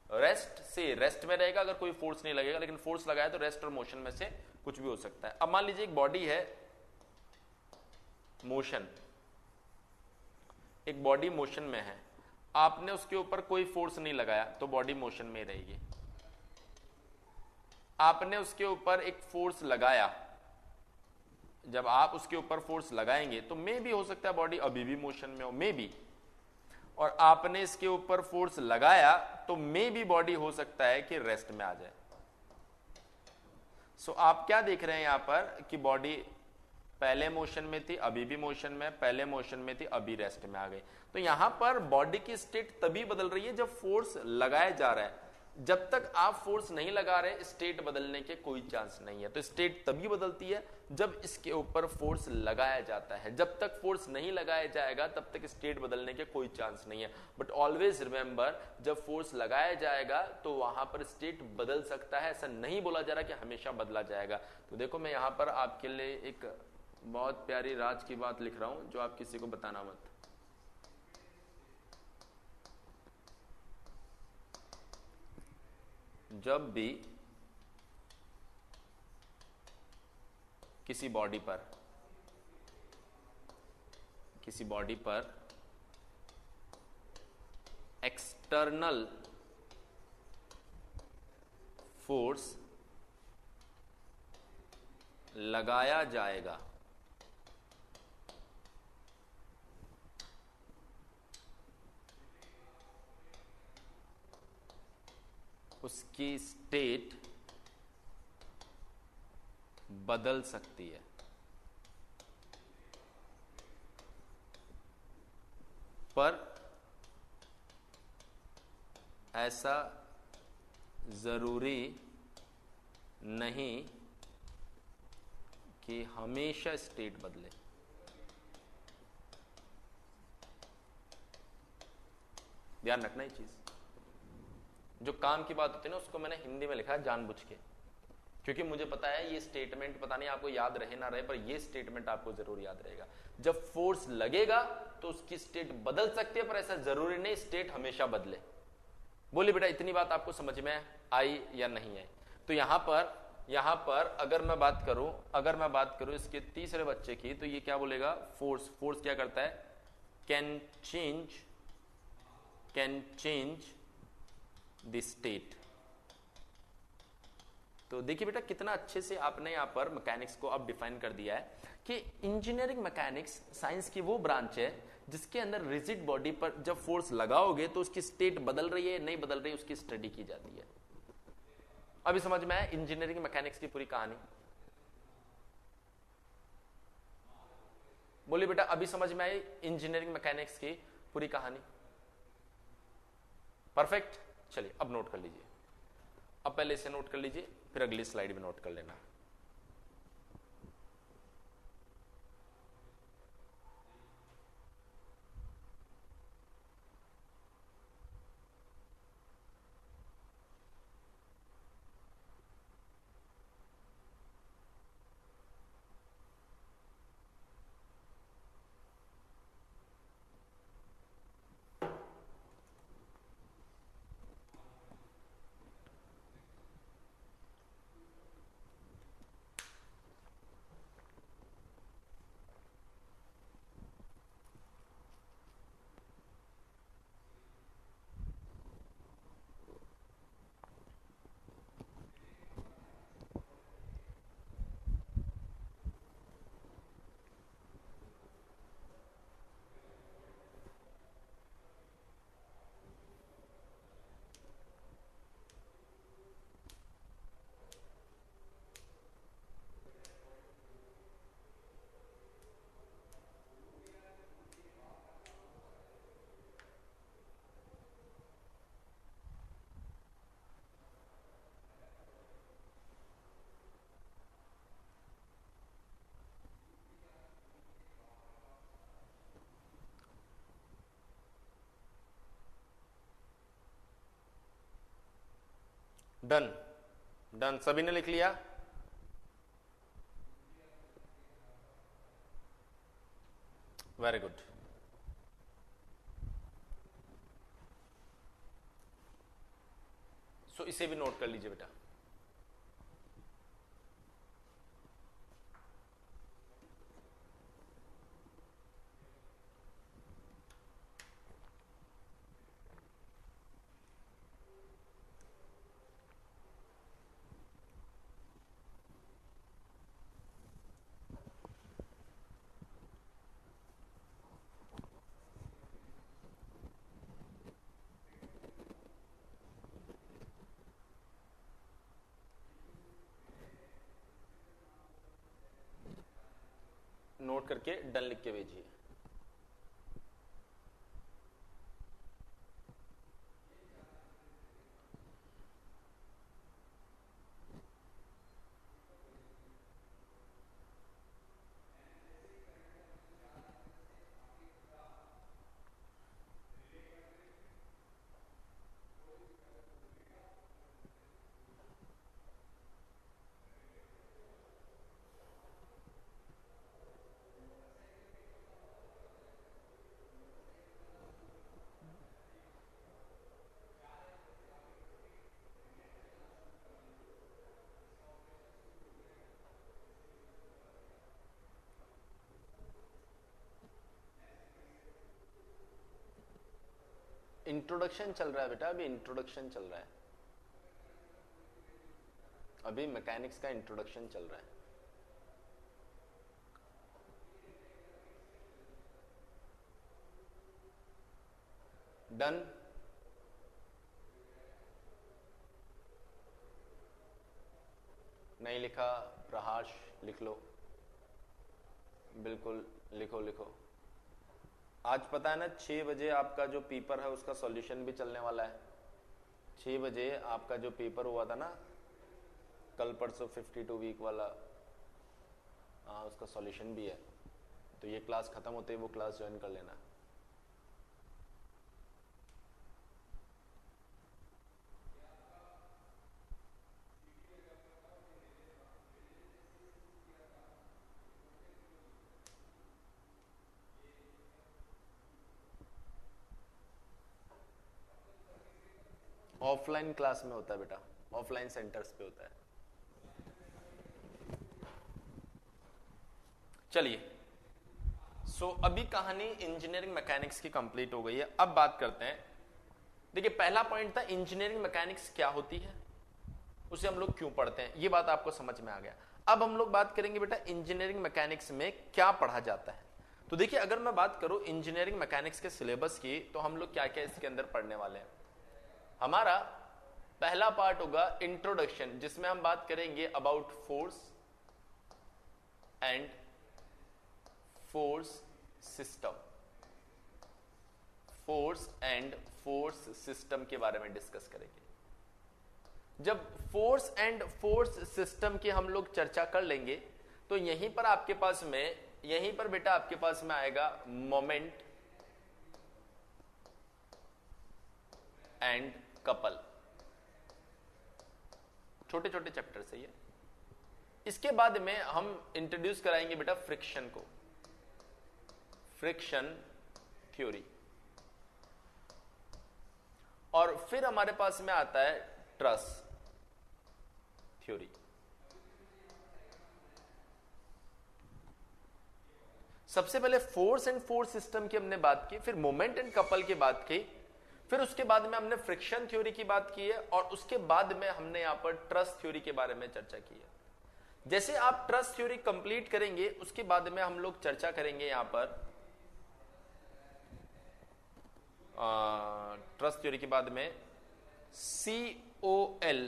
रेस्ट में रहेगा अगर कोई फोर्स नहीं लगेगा, लेकिन फोर्स लगाया तो रेस्ट और मोशन में से कुछ भी हो सकता है। अब मान लीजिए एक बॉडी है मोशन, एक बॉडी मोशन में है, आपने उसके ऊपर कोई फोर्स नहीं लगाया तो बॉडी मोशन में रहेगी। आपने उसके ऊपर एक फोर्स लगाया, जब आप उसके ऊपर फोर्स लगाएंगे तो मे भी हो सकता है बॉडी अभी भी मोशन में हो, मे भी, और आपने इसके ऊपर फोर्स लगाया तो मे भी बॉडी हो सकता है कि रेस्ट में आ जाए। सो आप क्या देख रहे हैं यहां पर कि बॉडी पहले मोशन में थी, अभी भी मोशन में, पहले मोशन में थी, अभी रेस्ट में आ गई। तो यहां पर बॉडी की स्टेट तभी बदल रही है जब फोर्स लगाया जा रहा है। जब तक आप फोर्स नहीं लगा रहे स्टेट बदलने के कोई चांस नहीं है। तो स्टेट तभी बदलती है जब इसके ऊपर फोर्स लगाया जाता है। जब तक फोर्स नहीं लगाया जाएगा तब तक स्टेट बदलने के कोई चांस नहीं है। बट ऑलवेज रिमेंबर, जब फोर्स लगाया जाएगा तो वहां पर स्टेट बदल सकता है, ऐसा नहीं बोला जा रहा कि हमेशा बदला जाएगा। तो देखो मैं यहां पर आपके लिए एक बहुत प्यारी राज की बात लिख रहा हूं जो आप किसी को बताना मत। जब भी किसी बॉडी पर एक्सटर्नल फोर्स लगाया जाएगा उसकी स्टेट बदल सकती है, पर ऐसा जरूरी नहीं कि हमेशा स्टेट बदले। ध्यान रखना ये चीज, जो काम की बात होती है ना उसको मैंने हिंदी में लिखा है जानबूझ के, क्योंकि मुझे पता है ये स्टेटमेंट पता नहीं आपको याद रहे ना रहे, पर ये स्टेटमेंट आपको जरूर याद रहेगा। जब फोर्स लगेगा तो उसकी स्टेट बदल सकती है, पर ऐसा जरूरी नहीं स्टेट हमेशा बदले। बोलिए बेटा इतनी बात आपको समझ में आई या नहीं आई? तो यहां पर अगर मैं बात करूं इसके तीसरे बच्चे की, तो ये क्या बोलेगा? फोर्स क्या करता है? Can change the state. तो देखिए बेटा कितना अच्छे से आपने यहां पर मैकेनिक्स को अब डिफाइन कर दिया है कि इंजीनियरिंग मैकेनिक्स साइंस की वो ब्रांच है जिसके अंदर रिजिड बॉडी पर जब फोर्स लगाओगे तो उसकी स्टेट बदल रही है नहीं बदल रही है उसकी स्टडी की जाती है। अभी समझ में आया इंजीनियरिंग मैकेनिक्स की पूरी कहानी? बोलिए बेटा अभी समझ में आई इंजीनियरिंग मैकेनिक्स की पूरी कहानी? परफेक्ट। चलिए अब नोट कर लीजिए, अब पहले इसे नोट कर लीजिए फिर अगली स्लाइड में नोट कर लेना। डन डन सभी ने लिख लिया? Very good. सो इसे भी नोट कर लीजिए बेटा। नोट करके डन लिख के भेजिए। इंट्रोडक्शन चल रहा है बेटा, अभी इंट्रोडक्शन चल रहा है, अभी मैकेनिक्स का इंट्रोडक्शन चल रहा है। डन। नहीं लिखा प्रहाश? लिख लो, बिल्कुल लिखो लिखो। आज पता है ना 6 बजे आपका जो पेपर है उसका सॉल्यूशन भी चलने वाला है। 6 बजे आपका जो पेपर हुआ था ना कल परसों 52 वीक वाला, हाँ उसका सॉल्यूशन भी है। तो ये क्लास खत्म होते ही वो क्लास ज्वाइन कर लेना। ऑफलाइन क्लास में होता है बेटा, ऑफलाइन सेंटर्स पे होता है। चलिए, सो अभी कहानी इंजीनियरिंग मैकेनिक्स की कंप्लीट हो गई है। अब बात करते हैं, देखिए पहला पॉइंट था इंजीनियरिंग मैकेनिक्स क्या होती है, उसे हम लोग क्यों पढ़ते हैं, ये बात आपको समझ में आ गया। अब हम लोग बात करेंगे बेटा इंजीनियरिंग मैकेनिक्स में क्या पढ़ा जाता है। तो देखिए अगर मैं बात करूं इंजीनियरिंग मैकेनिक्स के सिलेबस की, तो हम लोग क्या क्या इसके अंदर पढ़ने वाले हैं। हमारा पहला पार्ट होगा इंट्रोडक्शन, जिसमें हम बात करेंगे about force and force system, force and force system के बारे में डिस्कस करेंगे। जब फोर्स एंड फोर्स सिस्टम की हम लोग चर्चा कर लेंगे तो यहीं पर आपके पास में, यहीं पर बेटा आपके पास में आएगा मोमेंट एंड कपल, छोटे छोटे चैप्टर से ये। इसके बाद में हम इंट्रोड्यूस कराएंगे बेटा फ्रिक्शन को, फ्रिक्शन थ्योरी। और फिर हमारे पास में आता है ट्रस थ्योरी। सबसे पहले फोर्स एंड फोर्स सिस्टम की हमने बात की, फिर मोमेंट एंड कपल की बात की, फिर उसके बाद में हमने फ्रिक्शन थ्योरी की बात की है, और उसके बाद में हमने यहां पर ट्रस थ्योरी के बारे में चर्चा की है। जैसे आप ट्रस थ्योरी कंप्लीट करेंगे उसके बाद में हम लोग चर्चा करेंगे यहां पर ट्रस थ्योरी के बाद में COL,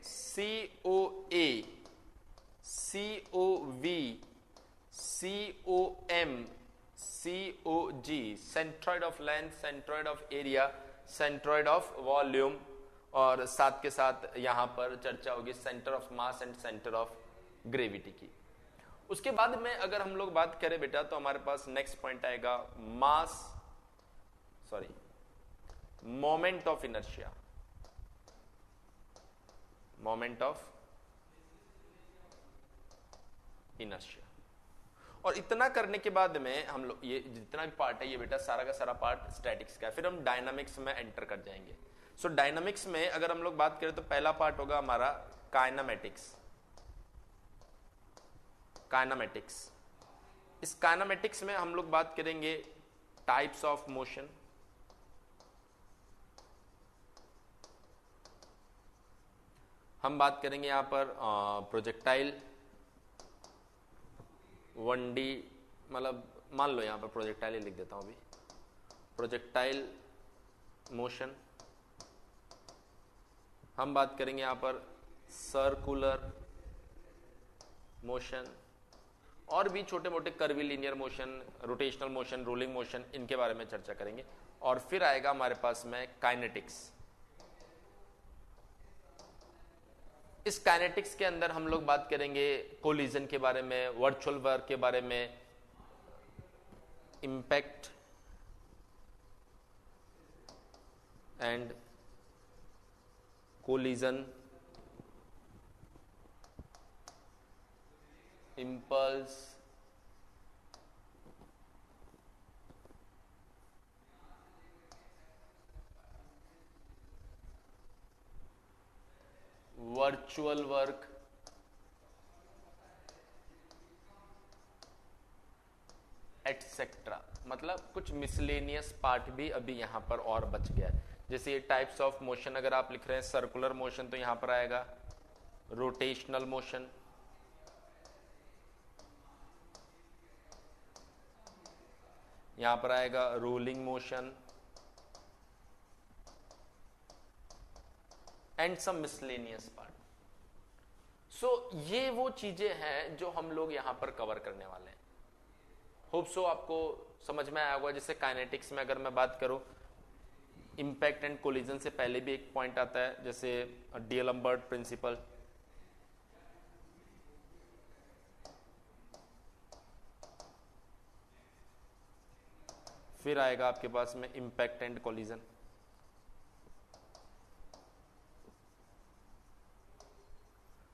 COA, COV, COM, COG, centroid of length, centroid of area, centroid of volume, और साथ के साथ यहां पर चर्चा होगी centre of mass and centre of gravity की। उसके बाद में अगर हम लोग बात करें बेटा तो हमारे पास नेक्स्ट पॉइंट आएगा moment of inertia, moment of inertia. और इतना करने के बाद में हम लोग ये जितना भी पार्ट है ये बेटा सारा का सारा पार्ट स्टैटिक्स का है, फिर हम डायनामिक्स में एंटर कर जाएंगे। सो डायनामिक्स में अगर हम लोग बात करें तो पहला पार्ट होगा हमारा काइनामेटिक्स, काइनामेटिक्स। इस काइनामेटिक्स में हम लोग बात करेंगे टाइप्स ऑफ मोशन, हम बात करेंगे यहां पर प्रोजेक्टाइल 1D, मतलब मान लो यहां पर प्रोजेक्टाइल ही लिख देता हूं अभी, प्रोजेक्टाइल मोशन। हम बात करेंगे यहां पर सर्कुलर मोशन, और भी छोटे मोटे curvilinear motion, rotational motion, rolling motion, इनके बारे में चर्चा करेंगे। और फिर आएगा हमारे पास में काइनेटिक्स। इस काइनेटिक्स के अंदर हम लोग बात करेंगे कोलिजन के बारे में, वर्चुअल वर्क के बारे में, impact and collision, impulse, virtual work, etcetera. मतलब कुछ मिसलेनियस पार्ट भी अभी यहां पर और बच गया है। जैसे ये टाइप्स ऑफ मोशन अगर आप लिख रहे हैं सर्कुलर मोशन, तो यहां पर आएगा रोटेशनल मोशन, यहां पर आएगा rolling motion and some miscellaneous part. So ये वो चीजें हैं जो हम लोग यहां पर कवर करने वाले हैं। होप सो आपको समझ में आया होगा। जैसे काइनेटिक्स में अगर मैं बात करूं, इंपैक्ट एंड कोलिजन से पहले भी एक पॉइंट आता है, जैसे डीएलम्बर्ट प्रिंसिपल। फिर आएगा आपके पास में इंपैक्ट एंड कोलिजन।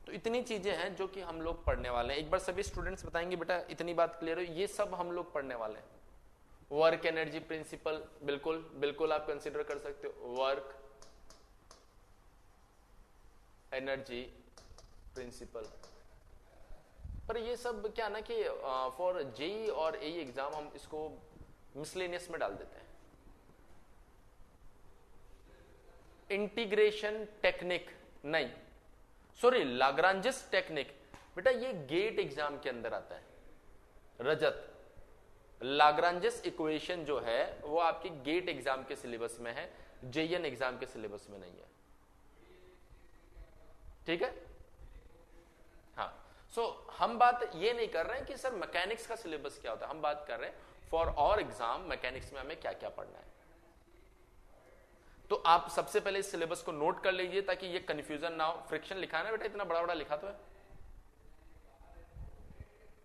तो इतनी चीजें हैं जो कि हम लोग पढ़ने वाले हैं। एक बार सभी स्टूडेंट्स बताएंगे बेटा इतनी बात क्लियर हो, ये सब हम लोग पढ़ने वाले हैं। वर्क एनर्जी प्रिंसिपल, बिल्कुल बिल्कुल आप कंसीडर कर सकते हो। Work energy principal. पर ये सब क्या ना कि फॉर जेई और एई एग्जाम हम इसको मिसलेनियस में डाल देते हैं। इंटीग्रेशन टेक्निक नहीं, सॉरी लाग्रांजिस टेक्निक, बेटा ये गेट एग्जाम के अंदर आता है। रजत, लाग्रांजिस इक्वेशन जो है वो आपके गेट एग्जाम के सिलेबस में है, जेईएन एग्जाम के सिलेबस में नहीं है। ठीक है, हाँ। सो हम बात ये नहीं कर रहे हैं कि सर मैकेनिक्स का सिलेबस क्या होता है, हम बात कर रहे हैं फॉर और एग्जाम मैकेनिक्स में हमें क्या क्या पढ़ना है। तो आप सबसे पहले इस सिलेबस को नोट कर लीजिए ताकि ये कंफ्यूजन ना हो। फ्रिक्शन लिखा है ना बेटा, इतना बड़ा बड़ा लिखा तो है,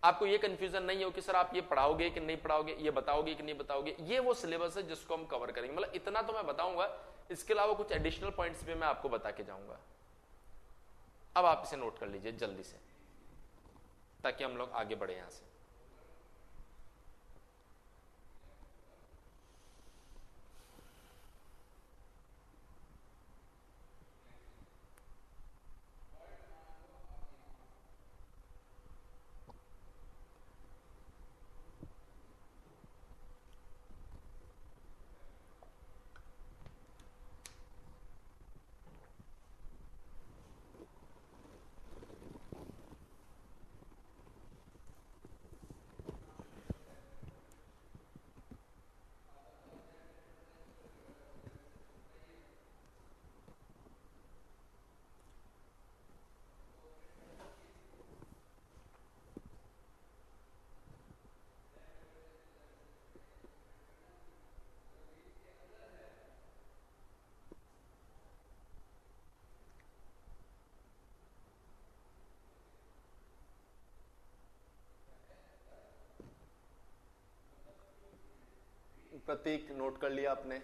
आपको ये कंफ्यूजन नहीं हो कि सर आप ये पढ़ाओगे कि नहीं पढ़ाओगे, ये बताओगे कि नहीं बताओगे। ये वो सिलेबस है जिसको हम कवर करेंगे। मतलब इतना तो मैं बताऊंगा, इसके अलावा कुछ एडिशनल पॉइंट्स भी मैं आपको बता के जाऊंगा। अब आप इसे नोट कर लीजिए जल्दी से ताकि हम लोग आगे बढ़े यहां से। प्रतीक नोट कर लिया आपने?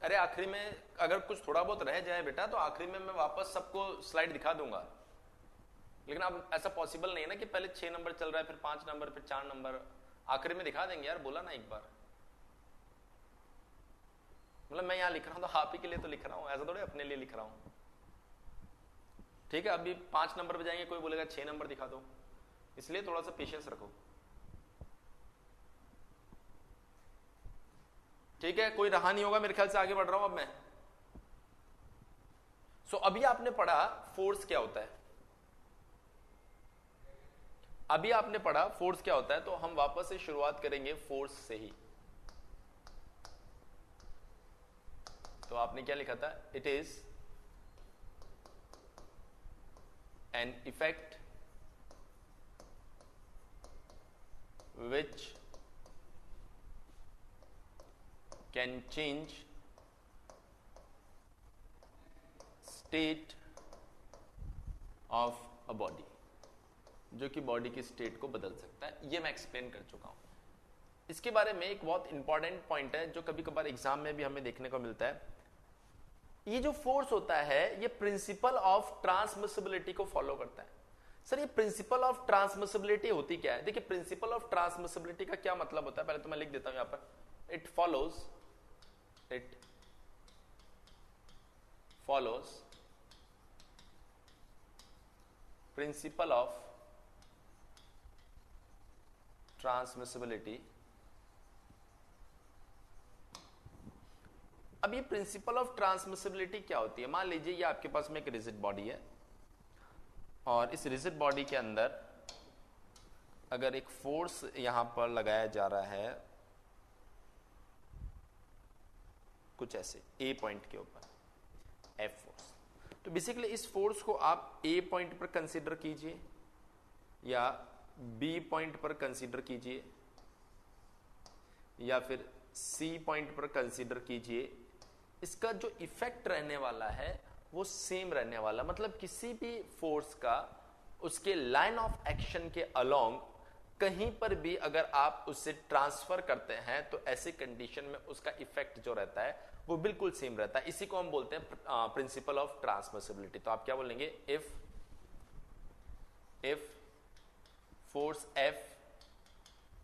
अरे आखिरी में अगर कुछ थोड़ा बहुत रह जाए बेटा तो आखिरी में मैं वापस सबको स्लाइड दिखा दूंगा, लेकिन अब ऐसा पॉसिबल नहीं है ना कि पहले 6 नंबर चल रहा है, फिर 5 नंबर, फिर 4 नंबर, आखिरी में दिखा देंगे यार, बोला ना एक बार। मतलब मैं यहाँ लिख रहा हूं तो आप ही के लिए तो लिख रहा हूं, ऐसा थोड़े अपने लिए लिख रहा हूं। ठीक है, अभी 5 नंबर पे जाएंगे, कोई बोलेगा 6 नंबर दिखा दो, इसलिए थोड़ा सा पेशेंस रखो। ठीक है, कोई रहा नहीं होगा मेरे ख्याल से, आगे बढ़ रहा हूं अब मैं। सो अभी आपने पढ़ा फोर्स क्या होता है, अभी आपने पढ़ा फोर्स क्या होता है, तो हम वापस से शुरुआत करेंगे फोर्स से ही। तो आपने क्या लिखा था, it is an effect which can change state of a body, जो कि बॉडी की स्टेट को बदल सकता है। ये मैं एक्सप्लेन कर चुका हूं। इसके बारे में एक बहुत इंपॉर्टेंट पॉइंट है जो कभी कभार एग्जाम में भी हमें देखने को मिलता है, ये जो फोर्स होता है ये प्रिंसिपल ऑफ ट्रांसमिसिबिलिटी को फॉलो करता है। सर ये प्रिंसिपल ऑफ ट्रांसमिसिबिलिटी होती क्या है? देखिए प्रिंसिपल ऑफ ट्रांसमिसिबिलिटी का क्या मतलब होता है, पहले तो मैं लिख देता हूं यहां पर। It follows principle of transmissibility. अब ये प्रिंसिपल ऑफ ट्रांसमिसिबिलिटी क्या होती है? मान लीजिए ये आपके पास में एक रिजिड बॉडी है और इस रिजिड बॉडी के अंदर अगर एक फोर्स यहां पर लगाया जा रहा है कुछ ऐसे ए पॉइंट के ऊपर, एफ फोर्स, तो बेसिकली इस फोर्स को आप ए पॉइंट पर कंसीडर कीजिए या बी पॉइंट पर कंसीडर कीजिए या फिर सी पॉइंट पर कंसीडर कीजिए, इसका जो इफेक्ट रहने वाला है वो सेम रहने वाला। मतलब किसी भी फोर्स का उसके लाइन ऑफ एक्शन के अलोंग कहीं पर भी अगर आप उससे ट्रांसफर करते हैं तो ऐसे कंडीशन में उसका इफेक्ट जो रहता है वो बिल्कुल सेम रहता है। इसी को हम बोलते हैं प्रिंसिपल ऑफ ट्रांसमिसिबिलिटी। तो आप क्या बोलेंगे? If force F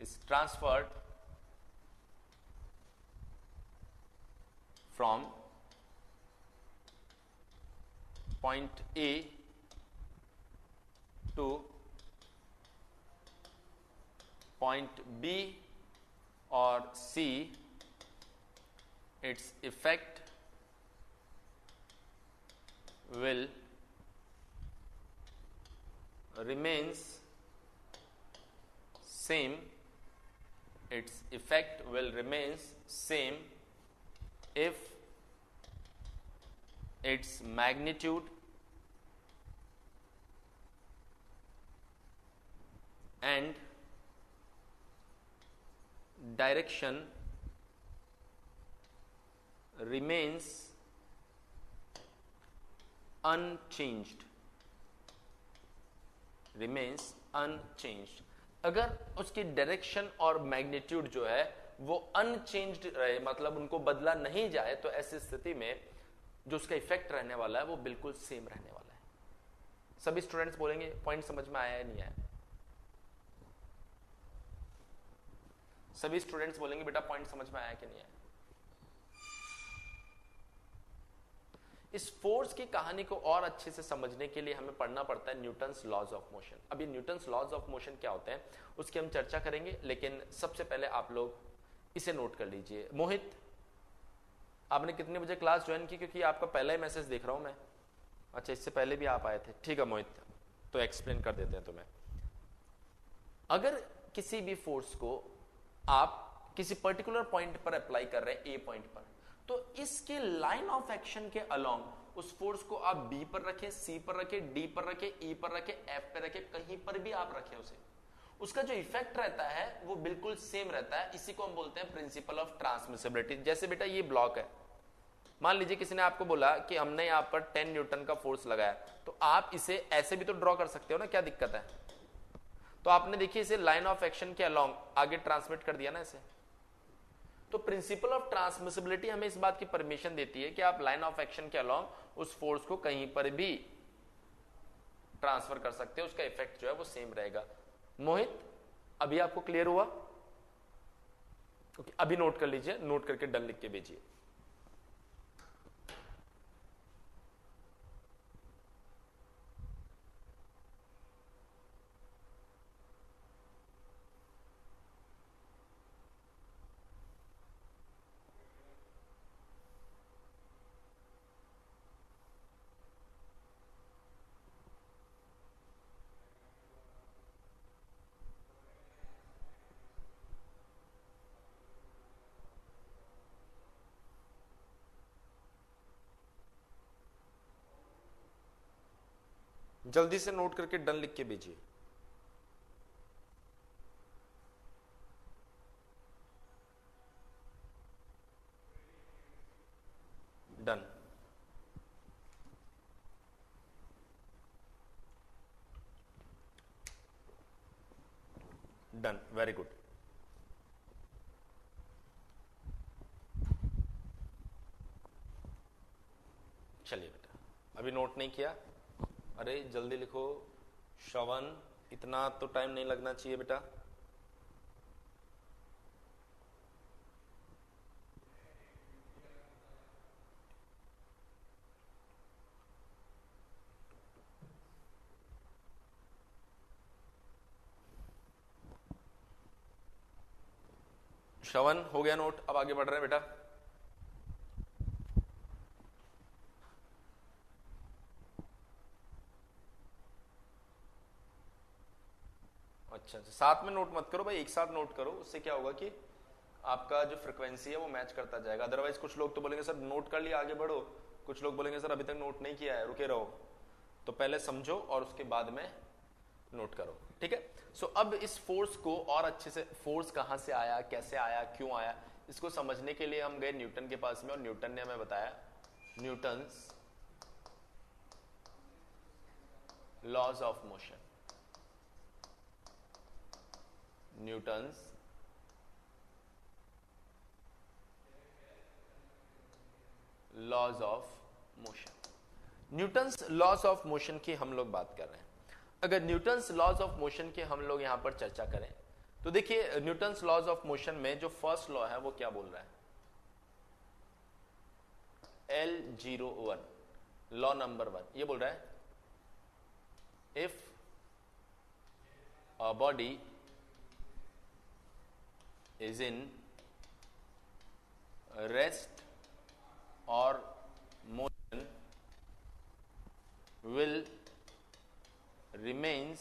is transferred from point A to point B or C, its effect will remains same, its effect will remains same if its magnitude and direction remains unchanged, अगर उसकी direction और magnitude जो है वो unchanged रहे, मतलब उनको बदला नहीं जाए, तो ऐसी स्थिति में जो उसका इफेक्ट रहने वाला है वो बिल्कुल सेम रहने वाला है। सभी स्टूडेंट्स बोलेंगे पॉइंट समझ में आया है नहीं आया? सभी स्टूडेंट्स बोलेंगे बेटा पॉइंट समझ में आया कि नहीं आया? इस फोर्स की कहानी को और अच्छे से समझने के लिए हमें पढ़ना पड़ता है न्यूटन्स लॉज ऑफ मोशन। अब ये न्यूटन्स लॉज ऑफ मोशन क्या होते हैं उसकी हम चर्चा करेंगे, लेकिन सबसे पहले आप लोग इसे नोट कर लीजिए। मोहित, आपने कितने बजे क्लास ज्वाइन की? क्योंकि आपका पहला ही मैसेज देख रहा हूं मैं। अच्छा, इससे पहले भी आप आए थे। ठीक है मोहित, तो एक्सप्लेन कर देते हैं तुम्हें। अगर किसी भी फोर्स को आप किसी पर्टिकुलर पॉइंट पर अप्लाई कर रहे हैं, ए पॉइंट पर, तो इसके लाइन ऑफ एक्शन के अलोंग उस फोर्स को आप बी पर रखें, सी पर रखें, डी पर रखें, ई पर रखें, एफ पर रखें, कहीं पर भी आप रखें उसे, उसका जो इफेक्ट रहता है वो बिल्कुल सेम रहता है। इसी को हम बोलते हैं प्रिंसिपल ऑफ ट्रांसमिसिबिलिटी। जैसे बेटा ये ब्लॉक है, मान लीजिए किसी ने आपको बोला कि हमने यहां पर 10 न्यूटन का फोर्स लगाया, तो आप इसे ऐसे भी तो ड्रॉ कर सकते हो ना, क्या दिक्कत है? तो आपने देखिए इसे लाइन ऑफ एक्शन के अलोंग आगे ट्रांसमिट कर दिया ना इसे। तो प्रिंसिपल ऑफ ट्रांसमिसिबिलिटी हमें इस बात की परमिशन देती है कि आप लाइन ऑफ एक्शन के अलोंग उस फोर्स को कहीं पर भी ट्रांसफर कर सकते हो, उसका इफेक्ट जो है वो सेम रहेगा। मोहित, अभी आपको क्लियर हुआ? ओके, अभी नोट कर लीजिए, नोट करके डन लिख के भेजिए। जल्दी से नोट करके डन लिख के भेजिए। डन। Done, very good. अभी नोट नहीं किया? अरे जल्दी लिखो। श्रवण, इतना तो टाइम नहीं लगना चाहिए बेटा। श्रवण हो गया नोट, अब आगे बढ़ रहे हैं बेटा। अच्छा, साथ में नोट मत करो भाई, एक साथ नोट करो। उससे क्या होगा कि आपका जो फ्रिक्वेंसी है वो मैच करता जाएगा। अदरवाइज कुछ लोग तो बोलेंगे सर नोट कर लिया आगे बढ़ो, कुछ लोग बोलेंगे सर अभी तक नोट नहीं किया है रुके रहो। तो पहले समझो और उसके बाद में नोट करो, ठीक है। सो अब इस फोर्स को और अच्छे से, फोर्स कहां से आया, कैसे आया, क्यों आया, इसको समझने के लिए हम गए न्यूटन के पास में, और न्यूटन ने हमें बताया Newton's laws of motion. Newton's laws of motion. Newton's laws of motion की हम लोग बात कर रहे हैं। अगर न्यूटन्स लॉज ऑफ मोशन की हम लोग यहां पर चर्चा करें तो देखिए न्यूटन्स लॉज ऑफ मोशन में जो फर्स्ट लॉ है वो क्या बोल रहा है? L01, लॉ नंबर 1 ये बोल रहा है if a body is in rest और motion will remains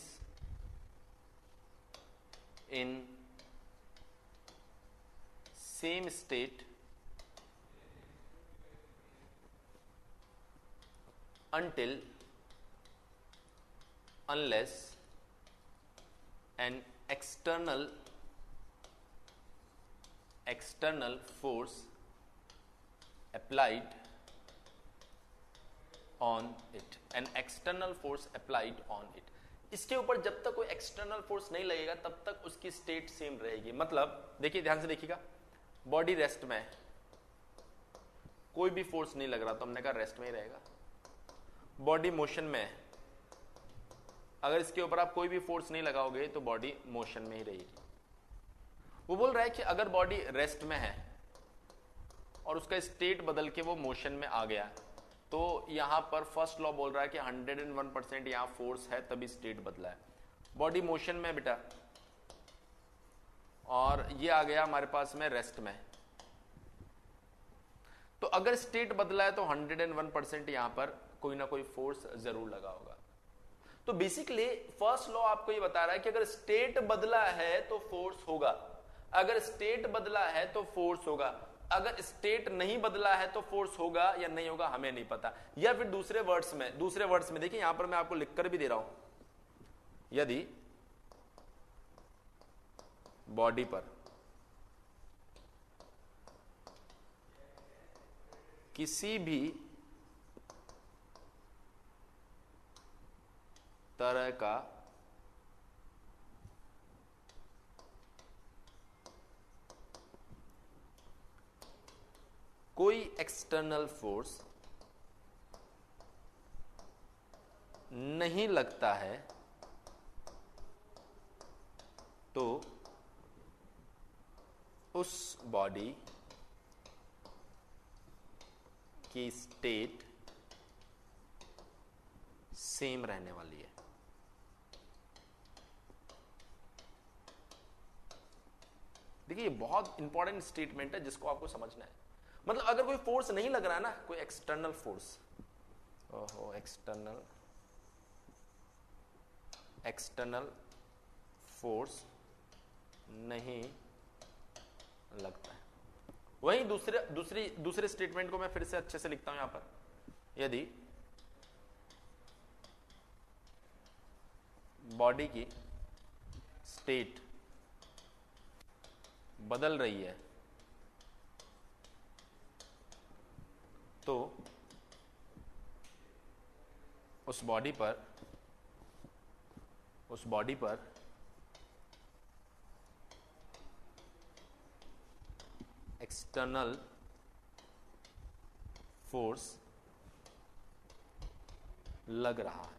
in same state until unless an external force applied on it, an external force applied on it। इसके ऊपर जब तक कोई एक्सटर्नल फोर्स नहीं लगेगा तब तक उसकी स्टेट सेम रहेगी। मतलब देखिए ध्यान से देखिएगा, बॉडी रेस्ट में है, कोई भी फोर्स नहीं लग रहा तो हमने कहा रेस्ट में ही रहेगा। बॉडी मोशन में है, अगर इसके ऊपर आप कोई भी फोर्स नहीं लगाओगे तो बॉडी मोशन में ही रहेगी। वो बोल रहा है कि अगर बॉडी रेस्ट में है और उसका स्टेट बदल के वो मोशन में आ गया तो यहां पर फर्स्ट लॉ बोल रहा है कि 101% यहां फोर्स है तभी स्टेट बदला है। बॉडी मोशन में बेटा और ये आ गया हमारे पास में रेस्ट में, तो अगर स्टेट बदला है तो 101% यहां पर कोई ना कोई फोर्स जरूर लगा होगा। तो बेसिकली फर्स्ट लॉ आपको ये बता रहा है कि अगर स्टेट बदला है तो फोर्स होगा, अगर स्टेट बदला है तो फोर्स होगा, अगर स्टेट नहीं बदला है तो फोर्स होगा या नहीं होगा हमें नहीं पता। या फिर दूसरे वर्ड्स में देखिए यहां पर मैं आपको लिखकर भी दे रहा हूं, यदि बॉडी पर किसी भी तरह का कोई एक्सटर्नल फोर्स नहीं लगता है तो उस बॉडी की स्टेट सेम रहने वाली है। देखिए ये बहुत इंपॉर्टेंट स्टेटमेंट है जिसको आपको समझना है। मतलब अगर कोई फोर्स नहीं लग रहा है ना, कोई एक्सटर्नल फोर्स, ओहो एक्सटर्नल फोर्स नहीं लगता है। वहीं दूसरे स्टेटमेंट को मैं फिर से अच्छे से लिखता हूं यहां पर, यदि बॉडी की स्टेट बदल रही है तो उस बॉडी पर एक्सटर्नल फोर्स लग रहा है।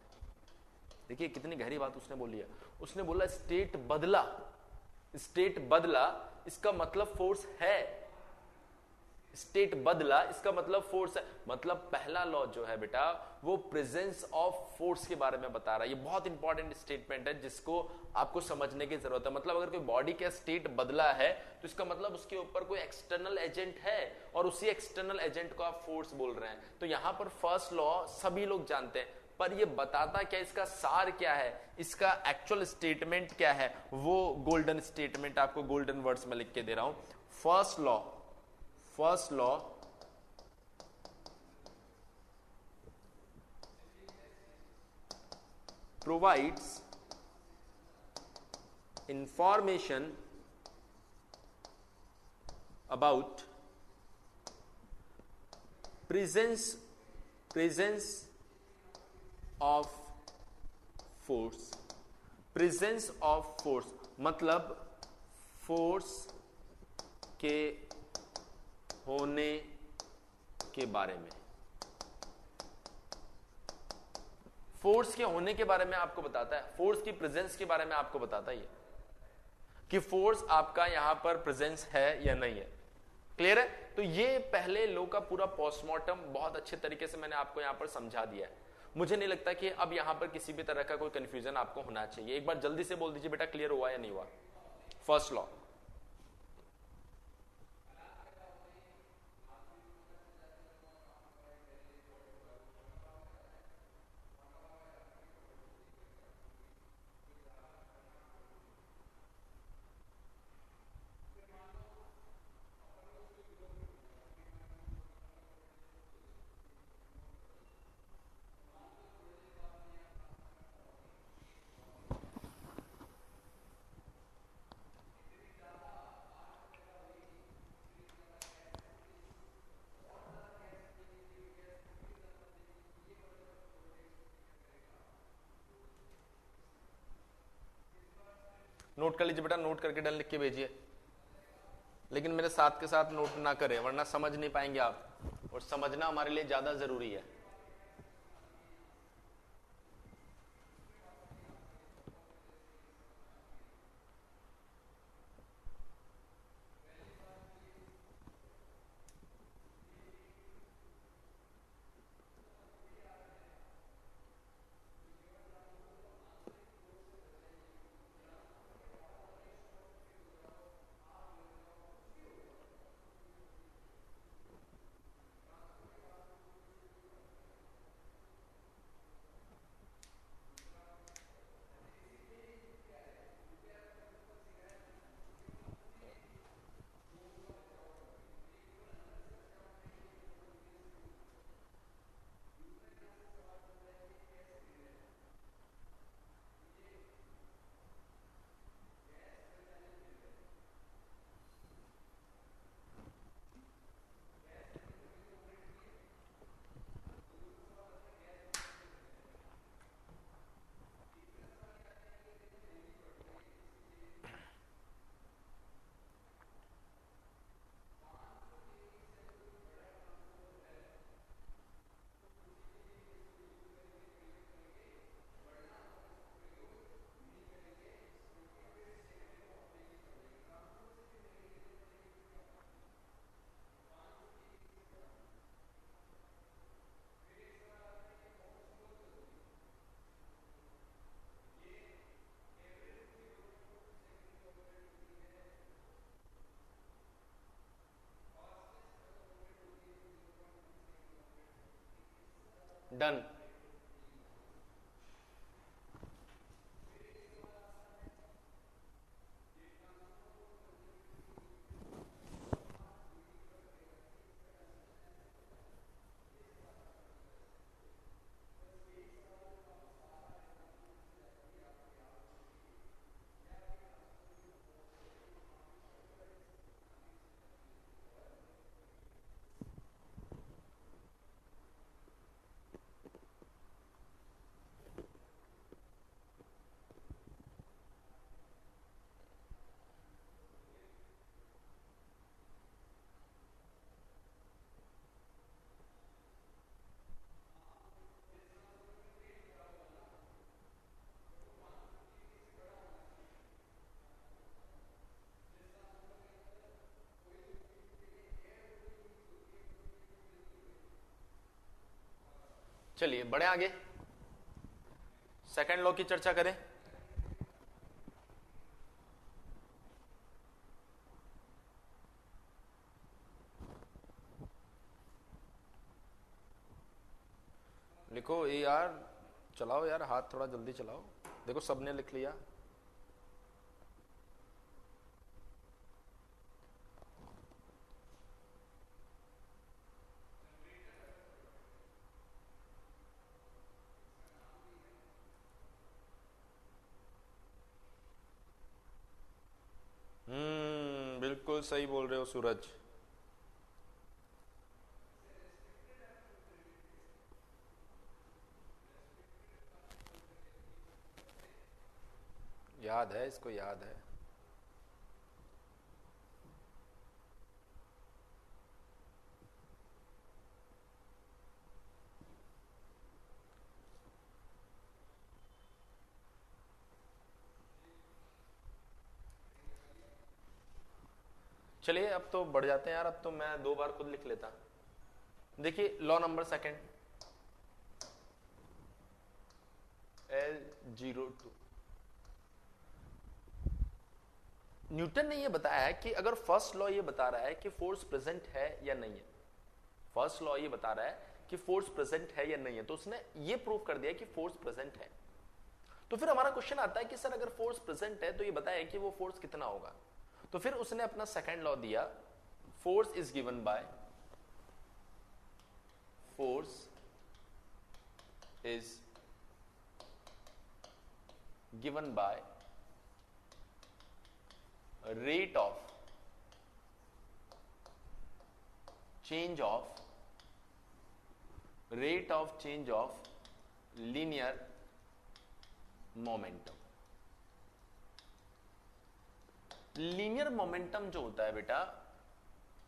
देखिए कितनी गहरी बात उसने बोली है। उसने बोला स्टेट बदला, स्टेट बदला, इसका मतलब फोर्स है। स्टेट बदला इसका मतलब फोर्स है। मतलब पहला लॉ जो है बेटा वो प्रेजेंस ऑफ फोर्स के बारे में बता रहा है। ये बहुत इंपॉर्टेंट स्टेटमेंट है जिसको आपको समझने की जरूरत है। मतलब अगर कोई बॉडी का स्टेट बदला है तो इसका मतलब उसके ऊपर कोई एक्सटर्नल एजेंट है और उसी एक्सटर्नल एजेंट को आप फोर्स बोल रहे हैं। तो यहां पर फर्स्ट लॉ सभी लोग जानते हैं, पर ये बताता क्या, इसका सार क्या है, इसका एक्चुअल स्टेटमेंट क्या है, वो गोल्डन स्टेटमेंट आपको गोल्डन वर्ड्स में लिख के दे रहा हूं। First law provides information about presence of force। Presence of force मतलब फोर्स के होने के बारे में, फोर्स के होने के बारे में आपको बताता है, फोर्स की प्रेजेंस के बारे में आपको बताता है कि फोर्स आपका यहां पर प्रेजेंस है या नहीं है। क्लियर है? तो ये पहले लो का पूरा पोस्टमार्टम बहुत अच्छे तरीके से मैंने आपको यहां पर समझा दिया है। मुझे नहीं लगता कि अब यहां पर किसी भी तरह का कोई कंफ्यूजन आपको होना चाहिए। एक बार जल्दी से बोल दीजिए बेटा क्लियर हुआ या नहीं हुआ। फर्स्ट लॉ नोट कर लीजिए बेटा, नोट करके डन लिख के भेजिए, लेकिन मेरे साथ के साथ नोट ना करें वरना समझ नहीं पाएंगे आप, और समझना हमारे लिए ज्यादा जरूरी है। डन। चलिए बढ़े आगे, सेकंड लॉ की चर्चा करें। लिखो ये यार, चलाओ यार हाथ थोड़ा जल्दी चलाओ। देखो सबने लिख लिया। बिल्कुल सही बोल रहे हो सूरज। याद है, इसको याद है। चलिए अब तो बढ़ जाते हैं यार, अब तो मैं 2 बार खुद लिख लेता। देखिए law number second, L02। Newton ने यह बताया है कि अगर फर्स्ट लॉ ये बता रहा है कि फोर्स प्रेजेंट है या नहीं है, फर्स्ट लॉ ये बता रहा है कि फोर्स प्रेजेंट है या नहीं है, तो उसने ये प्रूव कर दिया कि फोर्स प्रेजेंट है। तो फिर हमारा क्वेश्चन आता है कि सर अगर फोर्स प्रेजेंट है तो ये बताया कि वो फोर्स कितना होगा। तो फिर उसने अपना सेकंड लॉ दिया, force is given by, force is given by rate of change of linear momentum। Linear momentum जो होता है बेटा,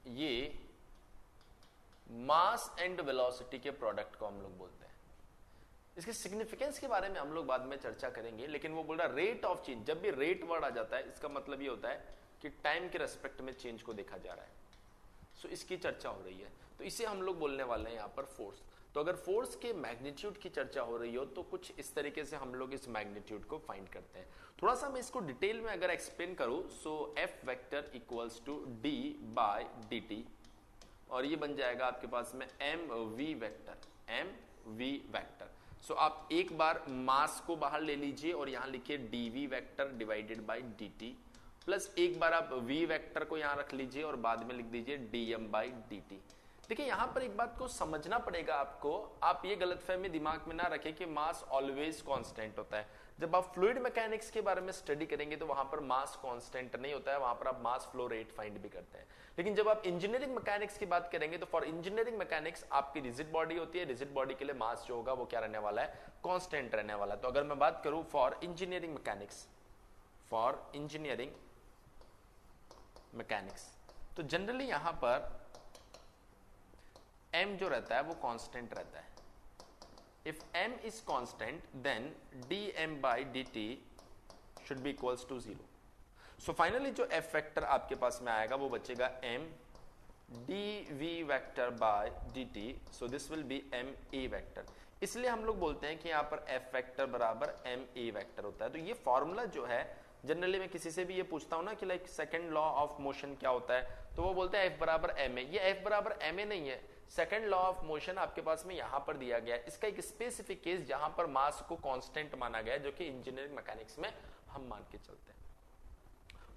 ये मास एंड वेलोसिटी के प्रोडक्ट को हम लोग बोलते हैं। इसके सिग्निफिकेंस के बारे में हम लोग बाद में चर्चा करेंगे, लेकिन वो बोल रहा है रेट ऑफ चेंज। जब भी रेट वर्ड आ जाता है इसका मतलब ये होता है कि टाइम के रेस्पेक्ट में चेंज को देखा जा रहा है। सो इसकी चर्चा हो रही है, तो इसे हम लोग बोलने वाले हैं यहां पर फोर्स। तो अगर फोर्स के मैग्नीट्यूड की चर्चा हो रही हो तो कुछ इस तरीके से हम लोग इस मैग्नीट्यूड को फाइंड करते हैं। थोड़ा सा मैं इसको डिटेल में अगर एक्सप्लेन करूं, so F vector equals to D by D T, और ये बन जाएगा आपके पास में एम वी वेक्टर। सो आप एक बार मास को बाहर ले लीजिए और यहां लिखिए DV vector divided by dt, plus एक बार आप v वेक्टर को यहां रख लीजिए और बाद में लिख दीजिए dm बाय dt। देखिए यहां पर एक बात को समझना पड़ेगा आपको, आप ये गलतफहमी दिमाग में ना रखें कि मास ऑलवेज कांस्टेंट होता है। जब आप फ्लूइड मैकेनिक्स के बारे में स्टडी करेंगे तो वहां पर मास कांस्टेंट नहीं होता है, वहां पर आप मास फ्लो रेट फाइंड भी करते हैं। लेकिन जब आप इंजीनियरिंग मैकेनिक्स की बात करेंगे तो फॉर इंजीनियरिंग मैकेनिक्स आपकी रिजिड बॉडी होती है, रिजिड बॉडी के लिए मास जो होगा वो क्या रहने वाला है, कांस्टेंट रहने वाला है। तो अगर मैं बात करूं फॉर इंजीनियरिंग मैकेनिक्स, तो जनरली यहां पर m जो रहता है वो कांस्टेंट रहता है। If m is constant, then dm by dt should be equals to 0. So finally जो f वेक्टर आपके पास में आएगा वो बचेगा m dv vector by dt. So this will be ma vector. इसलिए हम लोग बोलते हैं कि यहाँ पर f वेक्टर बराबर ma वेक्टर होता है। तो ये फॉर्मूला जो है, जनरली मैं किसी से भी ये पूछता हूं ना कि like second law of motion क्या होता है, तो वो बोलते हैं f बराबर ma। ये f बराबर ma नहीं है, सेकंड लॉ ऑफ मोशन आपके पास में यहां पर दिया गया है। इसका एक स्पेसिफिक केस जहां पर मास को कांस्टेंट माना गया है, जो कि इंजीनियरिंग मैकेनिक्स में हम मान के चलते हैं।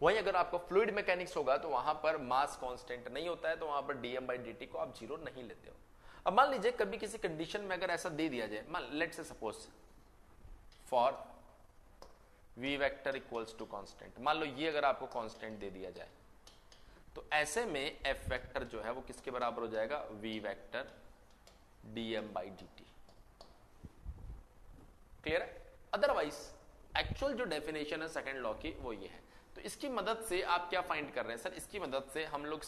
वहीं अगर आपका फ्लूइड मैकेनिक्स होगा तो वहां पर मास कांस्टेंट नहीं होता है, तो वहां पर dm by dt को आप 0 नहीं लेते हो। अब मान लीजिए कभी किसी कंडीशन में अगर ऐसा दे दिया जाए, मान let's say suppose for v vector equals to constant, मान लो ये अगर आपको कांस्टेंट दे दिया जाए, तो ऐसे में f वेक्टर जो है वो किसके बराबर हो जाएगा, v vector dm by dt। Clear है? अदरवाइज एक्चुअल जो डेफिनेशन है सेकंड लॉ की वो ये है। तो इसकी मदद से आप क्या फाइंड कर रहे हैं सर, इसकी मदद से हम लोग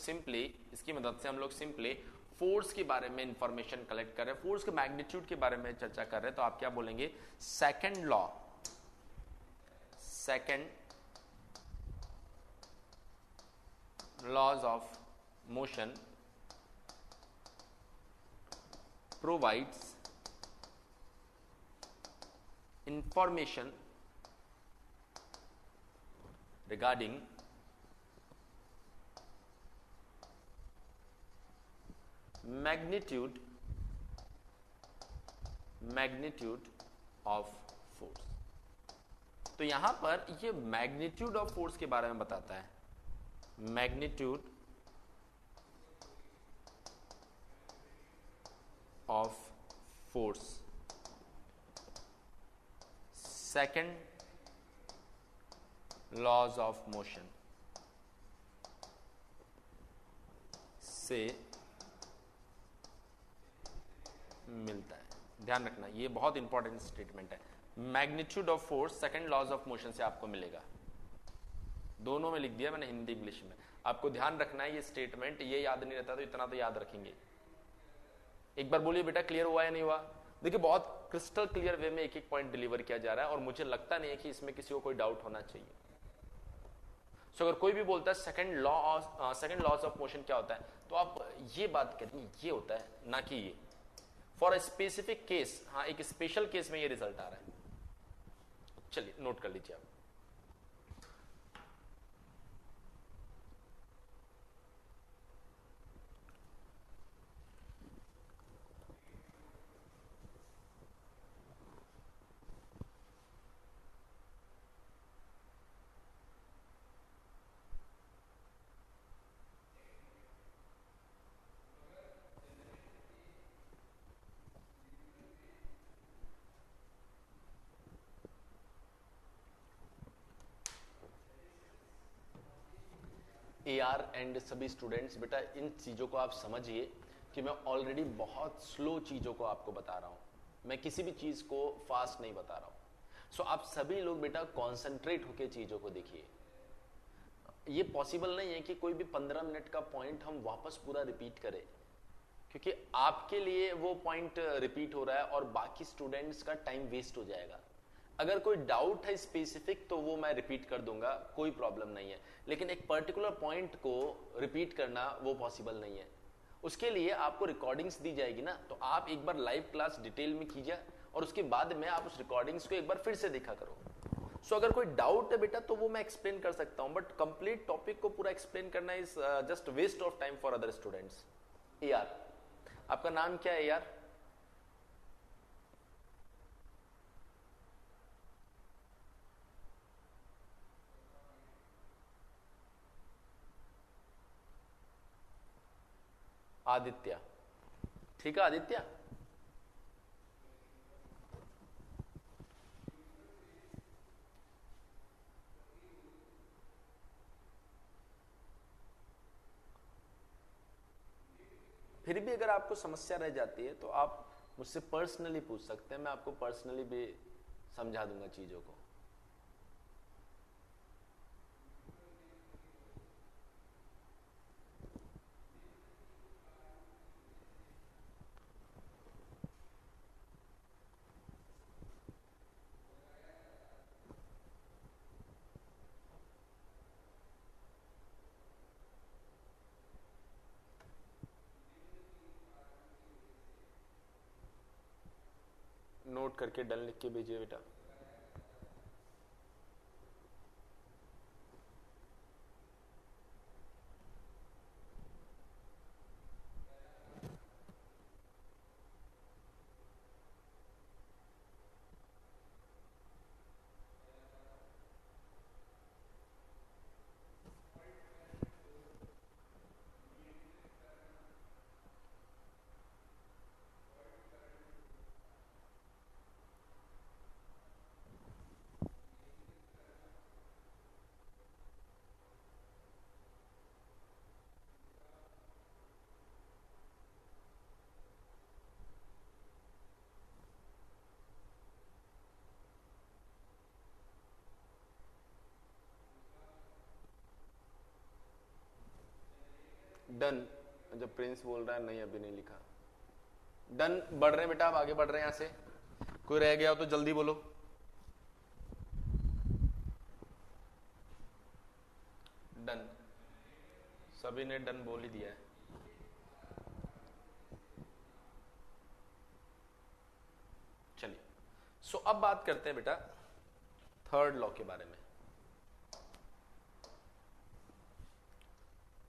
सिंपली फोर्स के बारे में इंफॉर्मेशन कलेक्ट कर रहे हैं, फोर्स के मैग्नीट्यूड के बारे में चर्चा कर रहे हैं। तो आप क्या बोलेंगे, second laws of motion provides information regarding magnitude of force। तो यहां पर ये मैग्नीट्यूड ऑफ फोर्स के बारे में बताता है, magnitude of force, second laws of motion से मिलता है। ध्यान रखना, ये बहुत इंपॉर्टेंट स्टेटमेंट है। Magnitude of force second laws of motion से आपको मिलेगा। दोनों में लिख दिया मैंने, हिंदी इंग्लिश में। आपको ध्यान रखना है ये स्टेटमेंट, ये याद नहीं रहता तो इतना तो याद रखेंगे। एक बार बोलिए बेटा, क्लियर हुआ या नहीं हुआ? देखिए बहुत क्रिस्टल क्लियर वे में एक एक पॉइंट डिलीवर किया जा रहा है और मुझे लगता नहीं है कि इसमें किसी को कोई डाउट होना चाहिए। सो अगर कोई भी बोलता है सेकंड लॉज ऑफ मोशन क्या होता है, तो आप ये बात करेंगे ये होता है, ना कि ये। फॉर अ स्पेसिफिक केस, हाँ एक स्पेशल केस में ये रिजल्ट आ रहा है। चलिए नोट कर लीजिए आप। AR एंड सभी स्टूडेंट्स, बेटा इन चीज़ों को आप समझिए कि मैं ऑलरेडी बहुत स्लो चीज़ों को आपको बता रहा हूँ, मैं किसी भी चीज़ को फास्ट नहीं बता रहा हूँ। सो आप सभी लोग बेटा कॉन्सेंट्रेट होकर चीज़ों को देखिए। ये पॉसिबल नहीं है कि कोई भी 15 मिनट का पॉइंट हम वापस पूरा रिपीट करें, क्योंकि आपके लिए वो पॉइंट रिपीट हो रहा है और बाकी स्टूडेंट्स का टाइम वेस्ट हो जाएगा। अगर कोई डाउट है स्पेसिफिक तो वो मैं रिपीट कर दूंगा, कोई प्रॉब्लम नहीं है, लेकिन एक पर्टिकुलर पॉइंट को रिपीट करना वो पॉसिबल नहीं है। उसके लिए आपको रिकॉर्डिंग्स दी जाएगी ना, तो आप एक बार लाइव क्लास डिटेल में कीजिए और उसके बाद में आप उस रिकॉर्डिंग्स को एक बार फिर से देखा करो। सो अगर कोई डाउट है बेटा तो वो मैं एक्सप्लेन कर सकता हूं, बट कंप्लीट टॉपिक को पूरा एक्सप्लेन करना is just waste of time for other students. AR, आपका नाम क्या है AR? आदित्य, ठीक है आदित्य। फिर भी अगर आपको समस्या रह जाती है तो आप मुझसे पर्सनली पूछ सकते हैं, मैं आपको पर्सनली भी समझा दूंगा चीजों को। नोट करके डन लिख के भेजिए बेटा। डन, जब प्रिंस बोल रहा है नहीं अभी नहीं लिखा। डन, बढ़ रहे हैं बेटा, आप आगे बढ़ रहे हैं यहां से। कोई रह गया हो तो जल्दी बोलो। डन, सभी ने डन बोल ही दिया है। चलिए, सो अब बात करते हैं बेटा थर्ड लॉ के बारे में,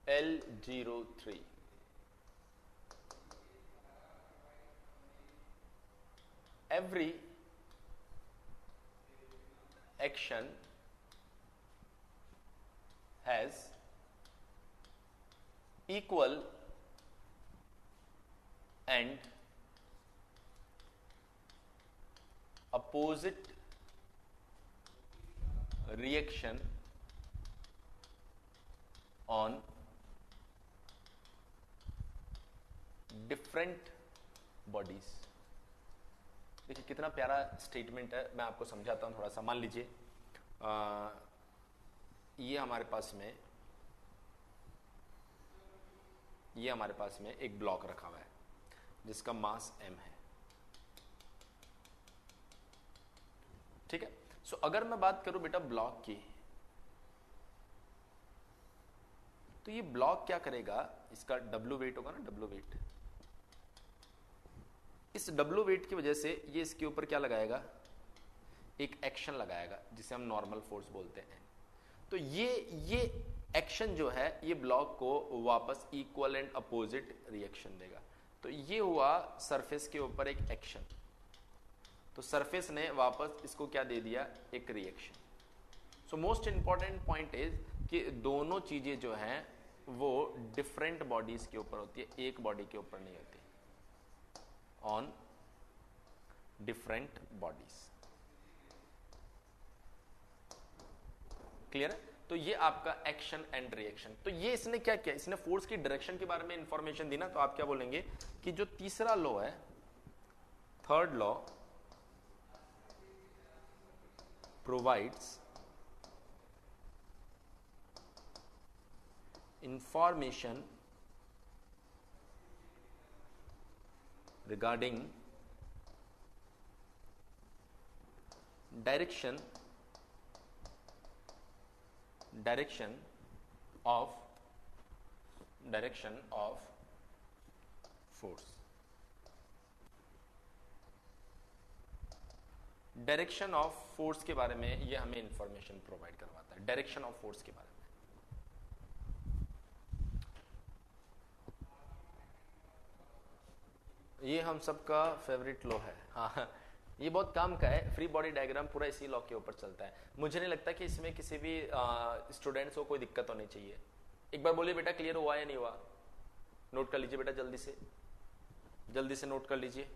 L03। Every action has equal and opposite reaction on different bodies। देखिए कितना प्यारा स्टेटमेंट है, मैं आपको समझाता हूं थोड़ा सा। मान लीजिए ये हमारे पास में एक ब्लॉक रखा हुआ है जिसका मास m है, ठीक है। सो अगर मैं बात करूं बेटा ब्लॉक की, तो ये ब्लॉक क्या करेगा, इसका W वेट होगा ना, W वेट। इस W वेट की वजह से ये इसके ऊपर क्या लगाएगा, एक एक्शन लगाएगा जिसे हम नॉर्मल फोर्स बोलते हैं। तो ये एक्शन जो है ये ब्लॉक को वापस इक्वल एंड अपोजिट रिएक्शन देगा। तो ये हुआ सरफेस के ऊपर एक एक्शन, तो सरफेस ने वापस इसको क्या दे दिया, एक reaction. So most important point is कि दोनों चीजें जो हैं वो डिफरेंट बॉडीज के ऊपर होती है, एक बॉडी के ऊपर नहीं होती, ऑन डिफरेंट बॉडीज। क्लियर है? तो ये आपका एक्शन एंड रिएक्शन। तो ये इसने क्या किया, इसने फोर्स की डायरेक्शन के बारे में इंफॉर्मेशन दी ना, तो आप क्या बोलेंगे कि जो तीसरा लॉ है, third law provides information regarding direction of force। Direction of force के बारे में ये हमें इंफॉर्मेशन प्रोवाइड करवाता है, डायरेक्शन ऑफ फोर्स के बारे में। ये हम सबका फेवरेट लॉ है, हाँ ये बहुत काम का है। फ्री बॉडी डायग्राम पूरा इसी लॉ के ऊपर चलता है। मुझे नहीं लगता कि इसमें किसी भी स्टूडेंट्स को कोई दिक्कत होनी चाहिए। एक बार बोलिए बेटा क्लियर हुआ या नहीं हुआ, नोट कर लीजिए बेटा, जल्दी से नोट कर लीजिए।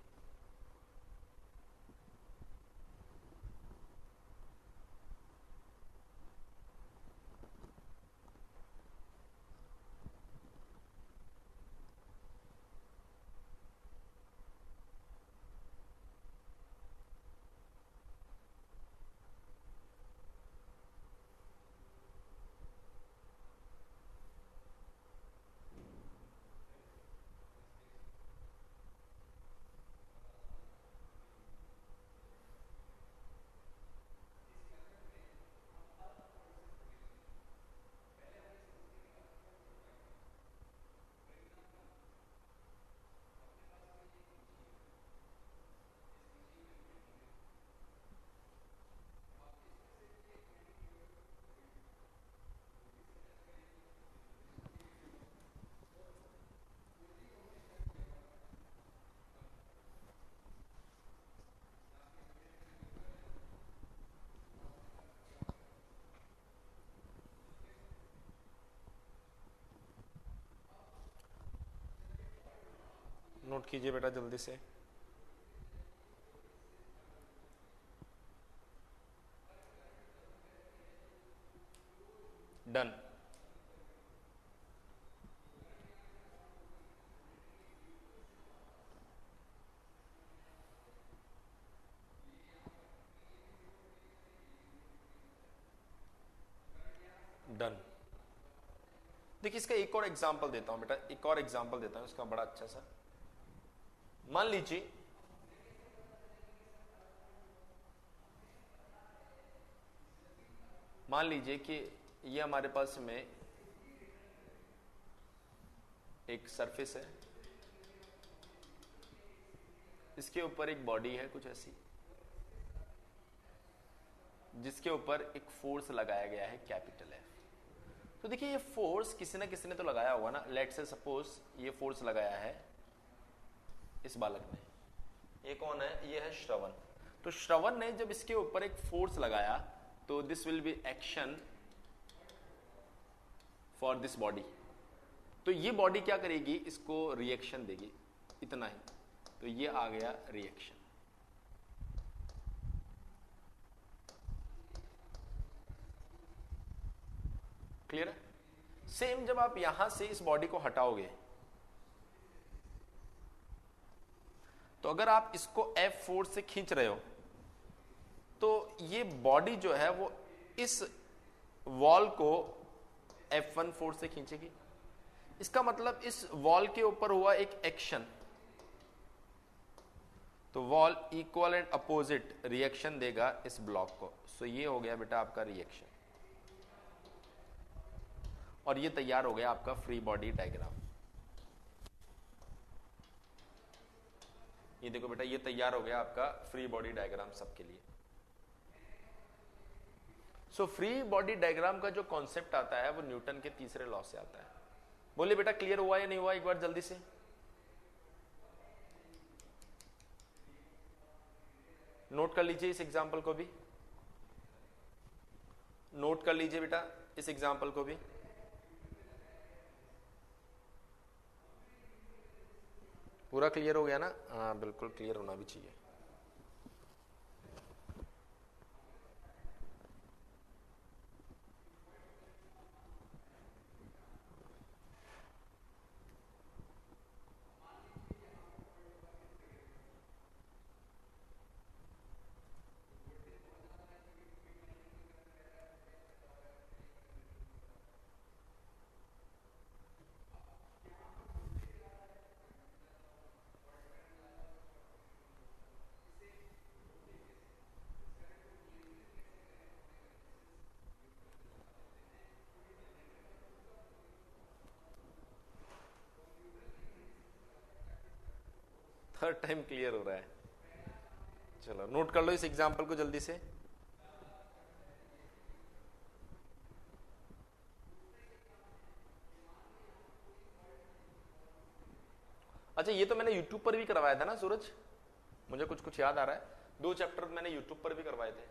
नोट कीजिए बेटा जल्दी से। डन। डन। देखिए इसका एक और एग्जांपल देता हूं बेटा, एक और एग्जांपल देता हूं इसका बड़ा अच्छा सा। मान लीजिए कि ये हमारे पास में एक सरफेस है, इसके ऊपर एक बॉडी है कुछ ऐसी, जिसके ऊपर एक फोर्स लगाया गया है कैपिटल एफ। तो देखिए ये फोर्स किसी ना किसी ने तो लगाया होगा ना। लेट्स से सपोज ये फोर्स लगाया है इस बालक ने। ये कौन है? ये है श्रवण। तो श्रवण ने जब इसके ऊपर एक फोर्स लगाया तो this will be action for this body. तो ये बॉडी क्या करेगी? इसको रिएक्शन देगी, इतना ही। तो ये आ गया रिएक्शन। क्लियर है? सेम जब आप यहां से इस बॉडी को हटाओगे तो अगर आप इसको F फोर्स से खींच रहे हो तो ये बॉडी जो है वो इस वॉल को F1 फोर्स से खींचेगी। इसका मतलब इस वॉल के ऊपर हुआ एक एक्शन, तो wall equal and opposite reaction देगा इस ब्लॉक को। सो ये हो गया बेटा आपका रिएक्शन, और ये तैयार हो गया आपका फ्री बॉडी डायग्राम। ये देखो बेटा, ये तैयार हो गया आपका फ्री बॉडी डायग्राम सबके लिए। सो फ्री बॉडी डायग्राम का जो कॉन्सेप्ट आता है वो न्यूटन के तीसरे लॉ से आता है। बोलिए बेटा, क्लियर हुआ या नहीं हुआ? एक बार जल्दी से नोट कर लीजिए, इस एग्जांपल को भी नोट कर लीजिए बेटा, इस एग्जांपल को भी। पूरा क्लियर हो गया ना? हाँ बिल्कुल क्लियर होना भी चाहिए। थर्ड टाइम क्लियर हो रहा है। चलो नोट कर लो इस एग्जांपल को जल्दी से। अच्छा, ये तो मैंने YouTube पर भी करवाया था ना सूरज, मुझे कुछ कुछ याद आ रहा है। 2 चैप्टर मैंने YouTube पर भी करवाए थे।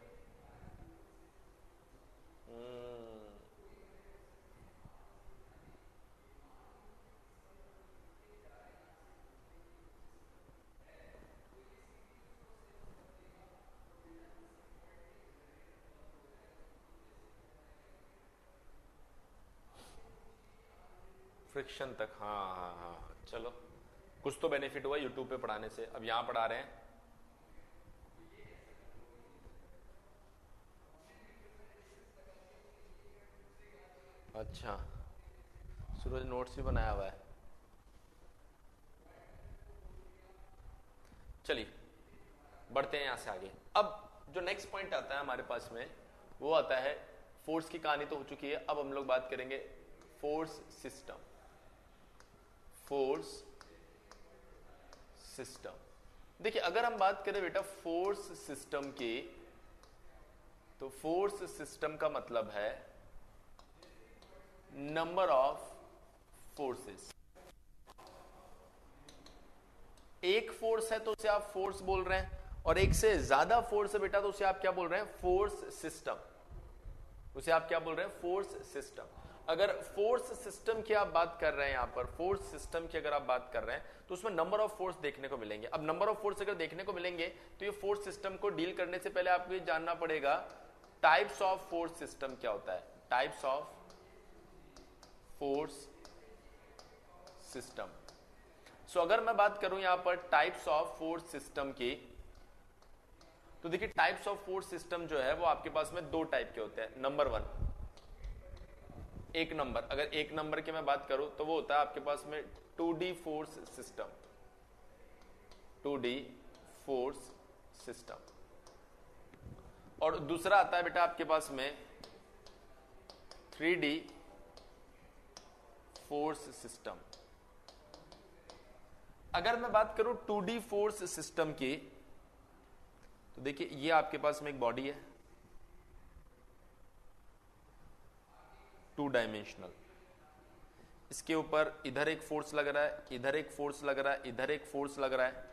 फ्रिक्शन तक, हाँ हाँ हाँ। चलो कुछ तो बेनिफिट हुआ यूट्यूब पे पढ़ाने से। अब यहां पढ़ा रहे हैं। अच्छा, सूरज नोट्स भी बनाया हुआ है। चलिए बढ़ते हैं यहां से आगे। अब जो नेक्स्ट पॉइंट आता है हमारे पास में वो आता है, फोर्स की कहानी तो हो चुकी है। अब हम लोग बात करेंगे फोर्स सिस्टम। फोर्स सिस्टम, देखिए अगर हम बात करें बेटा फोर्स सिस्टम की, तो फोर्स सिस्टम का मतलब है नंबर ऑफ फोर्सेस। एक फोर्स है तो उसे आप फोर्स बोल रहे हैं, और एक से ज्यादा फोर्स है बेटा तो उसे आप क्या बोल रहे हैं? Force system. उसे आप क्या बोल रहे हैं? Force system. अगर फोर्स सिस्टम की आप बात कर रहे हैं, यहां पर फोर्स सिस्टम की अगर आप बात कर रहे हैं तो उसमें नंबर ऑफ फोर्स देखने को मिलेंगे। अब नंबर ऑफ फोर्स अगर देखने को मिलेंगे तो ये फोर्स सिस्टम को डील करने से पहले आपको ये जानना पड़ेगा टाइप्स ऑफ फोर्स सिस्टम क्या होता है। Types of force system. So अगर मैं बात करूं यहां पर टाइप्स ऑफ फोर्स सिस्टम की, तो देखिए टाइप्स ऑफ फोर्स सिस्टम जो है वो आपके पास में 2 टाइप के होते हैं। नंबर 1, एक नंबर। अगर एक नंबर की मैं बात करूं तो वो होता है आपके पास में 2D force system. 2D force system. और दूसरा आता है बेटा आपके पास में 3D फोर्स सिस्टम। अगर मैं बात करूं 2D फोर्स सिस्टम की, तो देखिए ये आपके पास में एक बॉडी है, टू डायमेंशनल। इसके ऊपर इधर एक फोर्स लग रहा है, इधर एक फोर्स लग रहा है, इधर एक फोर्स लग रहा है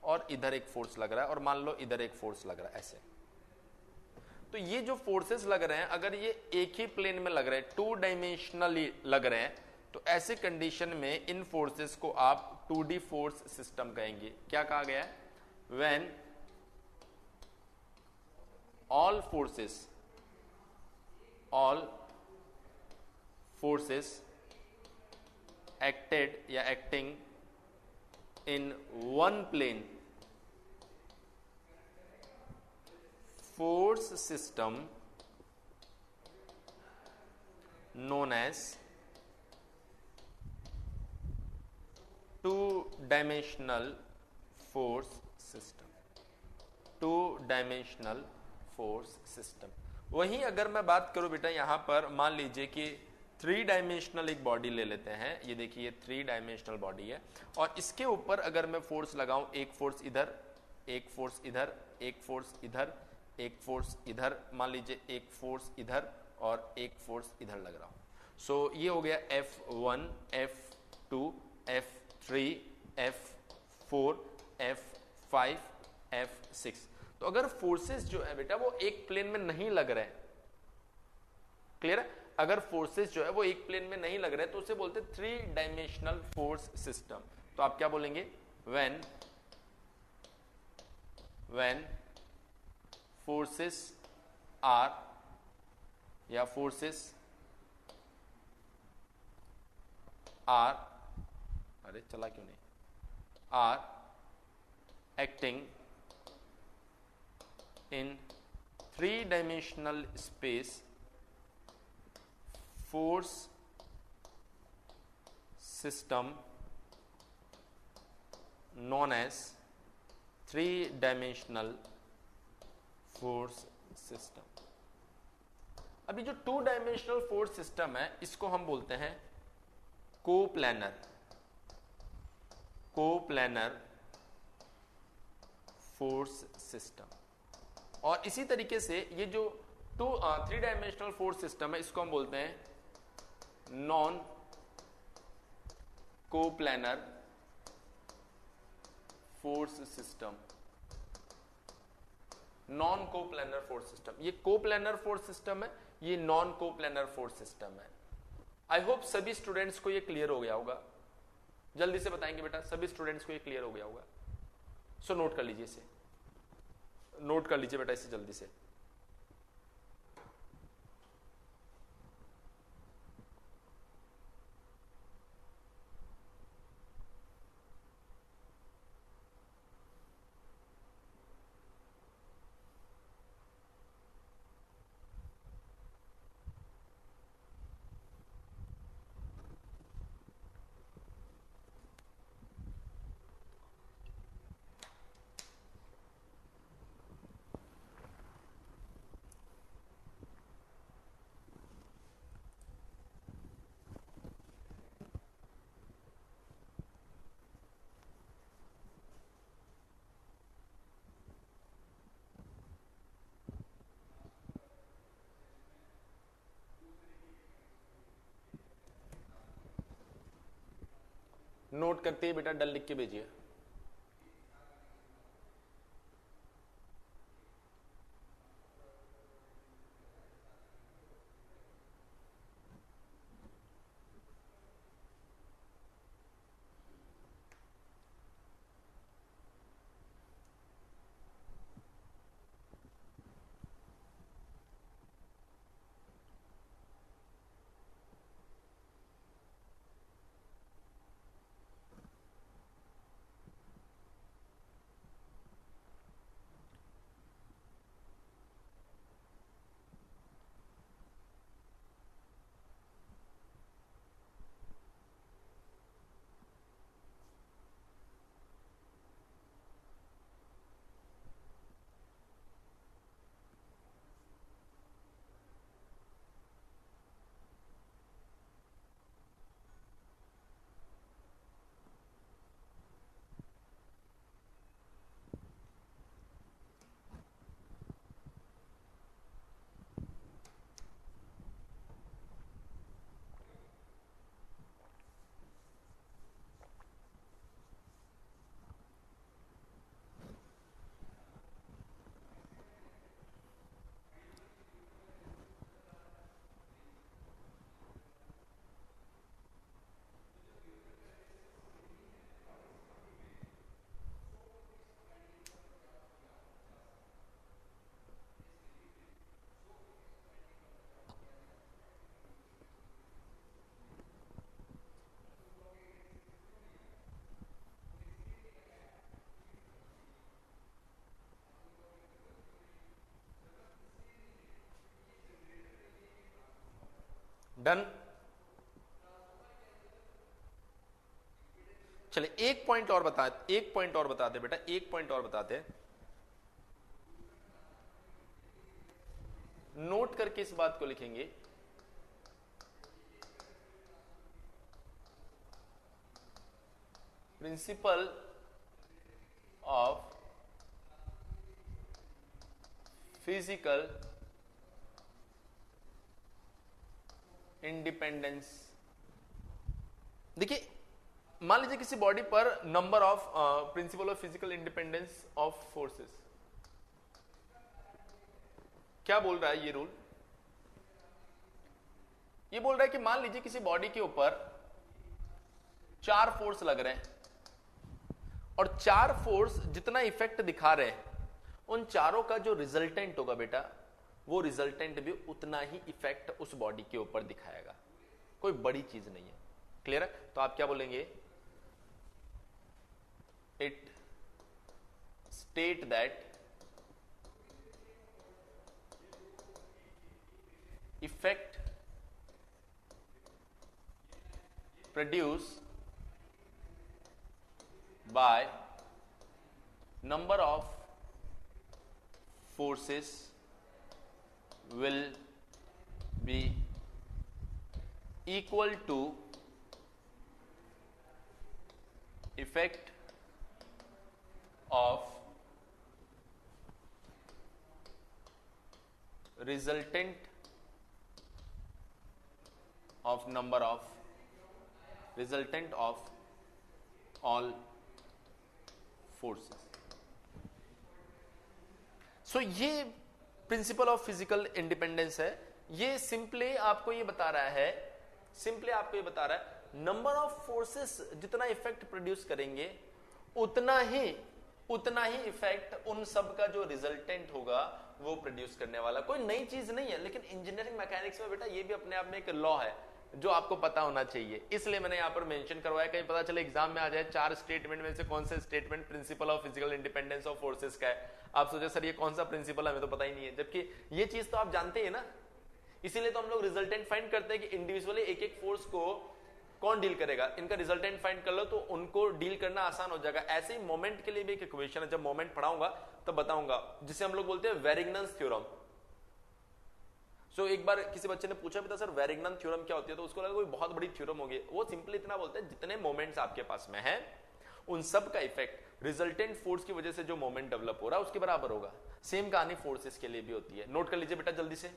और इधर एक फोर्स लग रहा है, और मान लो इधर एक फोर्स लग रहा है, ऐसे। तो ये जो फोर्सेस लग रहे हैं, अगर ये एक ही प्लेन में लग रहे हैं, टू डायमेंशनली लग रहे हैं, तो ऐसे कंडीशन में इन फोर्सेस को आप 2D फोर्स सिस्टम कहेंगे। क्या कहा गया है? व्हेन ऑल फोर्सेस एक्टेड या acting in one plane, force system known as two-dimensional force system, two-dimensional force system। वहीं अगर मैं बात करूं बेटा, यहां पर मान लीजिए कि 3 डायमेंशनल एक बॉडी ले लेते हैं, ये देखिए 3 डायमेंशनल बॉडी है, और इसके ऊपर अगर मैं फोर्स लगाऊं, एक फोर्स इधर, एक फोर्स इधर, एक फोर्स इधर, एक फोर्स इधर, मान लीजिए एक फोर्स इधर और एक फोर्स इधर लग रहा हूं। सो ये हो गया F1, F2, F3, F4, F5, F6। तो अगर फोर्सेस जो है बेटा वो एक प्लेन में नहीं लग रहे हैं, क्लियर है? अगर फोर्सेस जो है वो एक प्लेन में नहीं लग रहे हैं तो उसे बोलते हैं 3 डायमेंशनल फोर्स सिस्टम। तो आप क्या बोलेंगे? व्हेन forces are या forces are, अरे चला क्यों नहीं, are acting in 3-dimensional space, force system known as 3-dimensional force system. अभी जो 2 डायमेंशनल फोर्स सिस्टम है, इसको हम बोलते हैं कोप्लैनर फोर्स सिस्टम। और इसी तरीके से ये जो 3 डायमेंशनल फोर्स सिस्टम है, इसको हम बोलते हैं non coplanar force system. Non coplanar force system, ये कोप्लैनर फोर्स सिस्टम है, ये नॉन कोप्लैनर फोर्स सिस्टम है। आई होप सभी स्टूडेंट्स को ये क्लियर हो गया होगा। जल्दी से बताएंगे बेटा, सभी स्टूडेंट्स को ये क्लियर हो गया होगा। सो नोट कर लीजिए इसे, नोट कर लीजिए बेटा इसे जल्दी से। नोट करते ही बेटा डल लिख के भेजिए। डन। चले एक पॉइंट और बता, एक पॉइंट और बताते बेटा, एक पॉइंट और बताते हैं, नोट करके इस बात को लिखेंगे। Principle of physical independence. देखिए मान लीजिए किसी बॉडी पर number of, principle of physical independence of forces, क्या बोल रहा है ये रूल? ये बोल रहा है कि मान लीजिए किसी बॉडी के ऊपर 4 फोर्स लग रहे हैं और 4 फोर्स जितना इफेक्ट दिखा रहे हैं, उन चारों का जो रिजल्टेंट होगा बेटा, वो रिजल्टेंट भी उतना ही इफेक्ट उस बॉडी के ऊपर दिखाएगा। कोई बड़ी चीज नहीं है। क्लियर है? तो आप क्या बोलेंगे? It state that effect produce by number of forces will be equal to effect of resultant of number of resultant of all forces. So ये प्रिंसिपल ऑफ फिजिकल इंडिपेंडेंस है। ये सिंपली आपको ये बता रहा है, सिंपली आपको ये बता रहा है नंबर ऑफ फोर्सेस जितना इफेक्ट प्रोड्यूस करेंगे उतना ही इफेक्ट उन सब का जो रिजल्टेंट होगा वो प्रोड्यूस करने वाला। कोई नई चीज नहीं है, लेकिन इंजीनियरिंग मैकेनिक्स में बेटा ये भी अपने आप में एक लॉ है जो आपको पता होना चाहिए, इसलिए मैंने यहां पर मेंशन करवाया, कहीं पता चले एग्जाम में आ जाए 4 स्टेटमेंट में से कौन सा statement principle of physical independence of forces का है। आप सोचे सर ये कौन सा प्रिंसिपल हमें तो पता ही नहीं है, जबकि ये चीज तो आप जानते हैं ना। इसीलिए तो हम लोग रिजल्टेंट फाइंड करते हैं कि इंडिविजुअली एक एक फोर्स को कौन डील करेगा, इनका रिजल्टेंट फाइंड कर लो तो उनको डील करना आसान हो जाएगा। ऐसे ही मोमेंट के लिए भी एक इक्वेशन है, जब मोमेंट पढ़ाऊंगा तब बताऊंगा, जिसे हम लोग बोलते हैं वेरिग्नन्स थ्योरम। एक बार किसी बच्चे ने पूछा भी था सर वेरिग्नन थ्योरम क्या होती है, तो उसको लगा कोई बहुत बड़ी थ्योरम होगी। वो सिंपली इतना बोलते हैं जितने मोमेंट्स आपके पास में है उन सब का इफेक्ट रिजल्टेंट फोर्स की वजह से जो मोमेंट डेवलप हो रहा है उसके बराबर होगा। सेम कहानी फोर्सेस के लिए भी होती है। नोट कर लीजिए बेटा जल्दी से,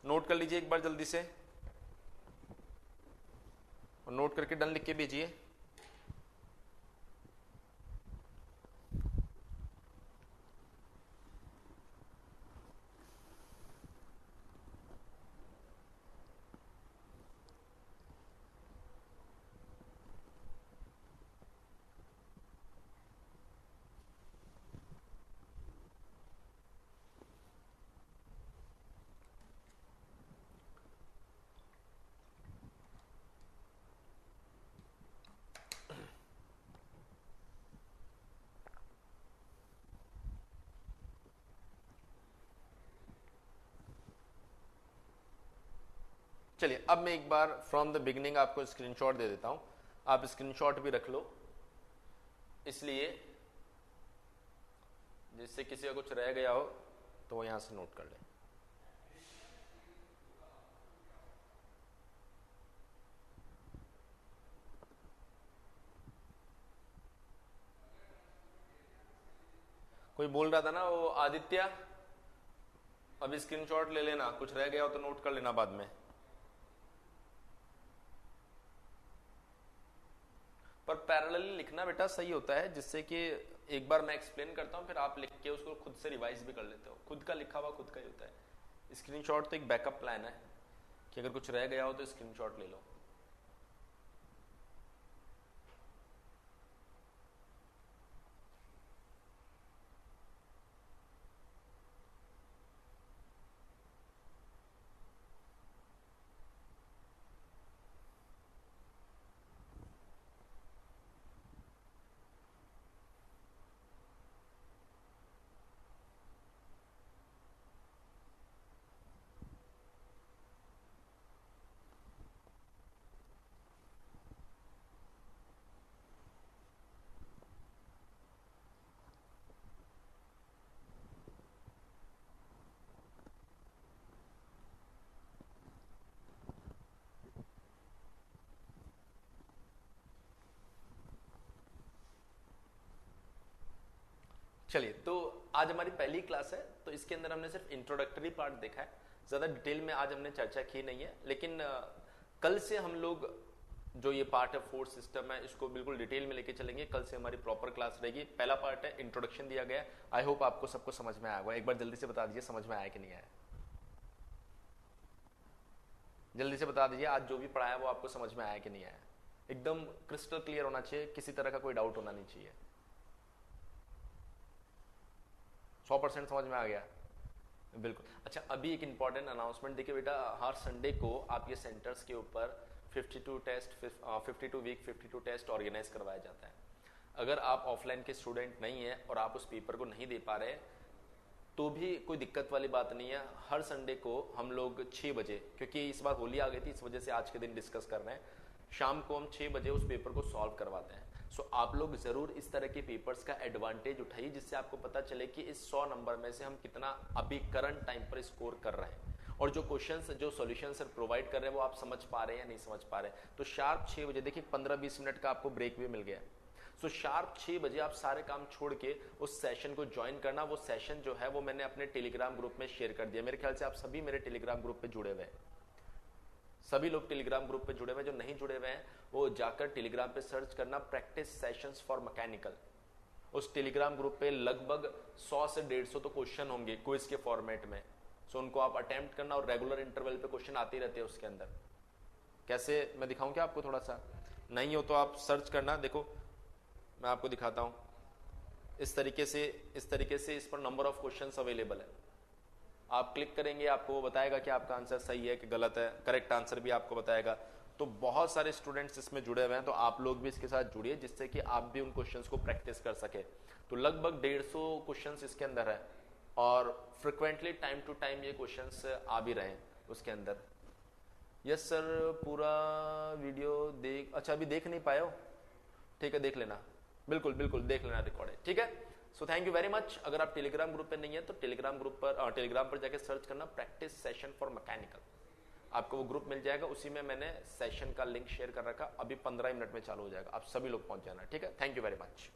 नोट कर लीजिए एक बार जल्दी से, और नोट करके डन लिख के भेजिए। चलिए अब मैं एक बार फ्रॉम द बिगिनिंग आपको स्क्रीनशॉट दे देता हूं, आप स्क्रीनशॉट भी रख लो, इसलिए जिससे किसी का कुछ रह गया हो तो वो यहां से नोट कर ले। कोई बोल रहा था ना वो आदित्य, अभी स्क्रीनशॉट ले लेना, कुछ रह गया हो तो नोट कर लेना बाद में। पर पैरेलली लिखना बेटा सही होता है, जिससे कि एक बार मैं एक्सप्लेन करता हूं फिर आप लिख के उसको खुद से रिवाइज भी कर लेते हो। खुद का लिखा हुआ खुद का ही होता है। स्क्रीनशॉट तो एक बैकअप प्लान है कि अगर कुछ रह गया हो तो स्क्रीनशॉट ले लो। चलिए, तो आज हमारी पहली क्लास है, तो इसके अंदर हमने सिर्फ इंट्रोडक्टरी पार्ट देखा है, ज़्यादा डिटेल में आज हमने चर्चा की नहीं है। लेकिन कल से हम लोग जो ये पार्ट है फोर्स सिस्टम है, इसको बिल्कुल डिटेल में लेके चलेंगे। कल से हमारी प्रॉपर क्लास रहेगी। पहला पार्ट है इंट्रोडक्शन दिया गया है। आई होप आपको सबको समझ में आया होगा। एक बार जल्दी से बता दीजिए समझ में आया कि नहीं आया। जल्दी से बता दीजिए आज जो भी पढ़ाया वो आपको समझ में आया कि नहीं आया। एकदम क्रिस्टल क्लियर होना चाहिए, किसी तरह का कोई डाउट होना नहीं चाहिए। 100% समझ में आ गया, बिल्कुल। अच्छा, अभी एक इंपॉर्टेंट अनाउंसमेंट देखिए बेटा, हर संडे को आप ये सेंटर्स के ऊपर 52 टेस्ट 52 वीक 52 टेस्ट ऑर्गेनाइज करवाया जाता है। अगर आप ऑफलाइन के स्टूडेंट नहीं है और आप उस पेपर को नहीं दे पा रहे तो भी कोई दिक्कत वाली बात नहीं है। हर संडे को हम लोग 6 बजे, क्योंकि इस बार होली आ गई थी, इस वजह से आज के दिन डिस्कस कर रहे हैं, शाम को हम 6 बजे उस पेपर को सॉल्व करवाते हैं। सो आप लोग जरूर इस तरह के पेपर्स का एडवांटेज उठाइए, जिससे आपको पता चले कि इस 100 नंबर में से हम कितना अभी करंट टाइम पर स्कोर कर रहे हैं, और जो क्वेश्चंस जो सॉल्यूशन सर प्रोवाइड कर रहे हैं वो आप समझ पा रहे हैं या नहीं समझ पा रहे हैं। तो शार्प 6 बजे, देखिए 15-20 मिनट का आपको ब्रेक भी मिल गया है। सो शार्प 6 बजे आप सारे काम छोड़ के उस सेशन को ज्वाइन करना। वो सेशन जो है वो मैंने अपने टेलीग्राम ग्रुप में शेयर कर दिया। मेरे ख्याल से आप सभी मेरे टेलीग्राम ग्रुप पे जुड़े हुए हैं। सभी लोग टेलीग्राम ग्रुप पे जुड़े हुए हैं। जो नहीं जुड़े हुए हैं वो जाकर टेलीग्राम पे सर्च करना प्रैक्टिस सेशंस फॉर मैकेनिकल। उस टेलीग्राम ग्रुप पे लगभग 100 से 150 तो क्वेश्चन होंगे क्विज के फॉर्मेट में। सो उनको आप अटेम्प्ट करना, और रेगुलर इंटरवल पे क्वेश्चन आते ही रहते हैं उसके अंदर। कैसे, मैं दिखाऊं क्या आपको? थोड़ा सा नहीं हो तो आप सर्च करना। देखो मैं आपको दिखाता हूं, इस तरीके से इस पर नंबर ऑफ क्वेश्चंस अवेलेबल है। आप क्लिक करेंगे, आपको वो बताएगा कि आपका आंसर सही है कि गलत है, करेक्ट आंसर भी आपको बताएगा। तो बहुत सारे स्टूडेंट्स इसमें जुड़े हुए हैं, तो आप लोग भी इसके साथ जुड़िए, जिससे कि आप भी उन क्वेश्चंस को प्रैक्टिस कर सके। तो लगभग 150 क्वेश्चंस इसके अंदर है, और फ्रिक्वेंटली टाइम टू टाइम ये क्वेश्चंस आ भी रहे हैं उसके अंदर। यस सर, पूरा वीडियो देख, अच्छा अभी देख नहीं पाए हो, ठीक है देख लेना, बिल्कुल बिल्कुल देख लेना रिकॉर्ड है, ठीक है। So thank you very much. अगर आप टेलीग्राम ग्रुप पे नहीं है तो टेलीग्राम पर जाके सर्च करना प्रैक्टिस सेशन फॉर मैकेनिकल, आपको वो ग्रुप मिल जाएगा। उसी में मैंने सेशन का लिंक शेयर कर रखा, अभी 15 मिनट में चालू हो जाएगा। आप सभी लोग पहुंच जाना, ठीक है। Thank you very much.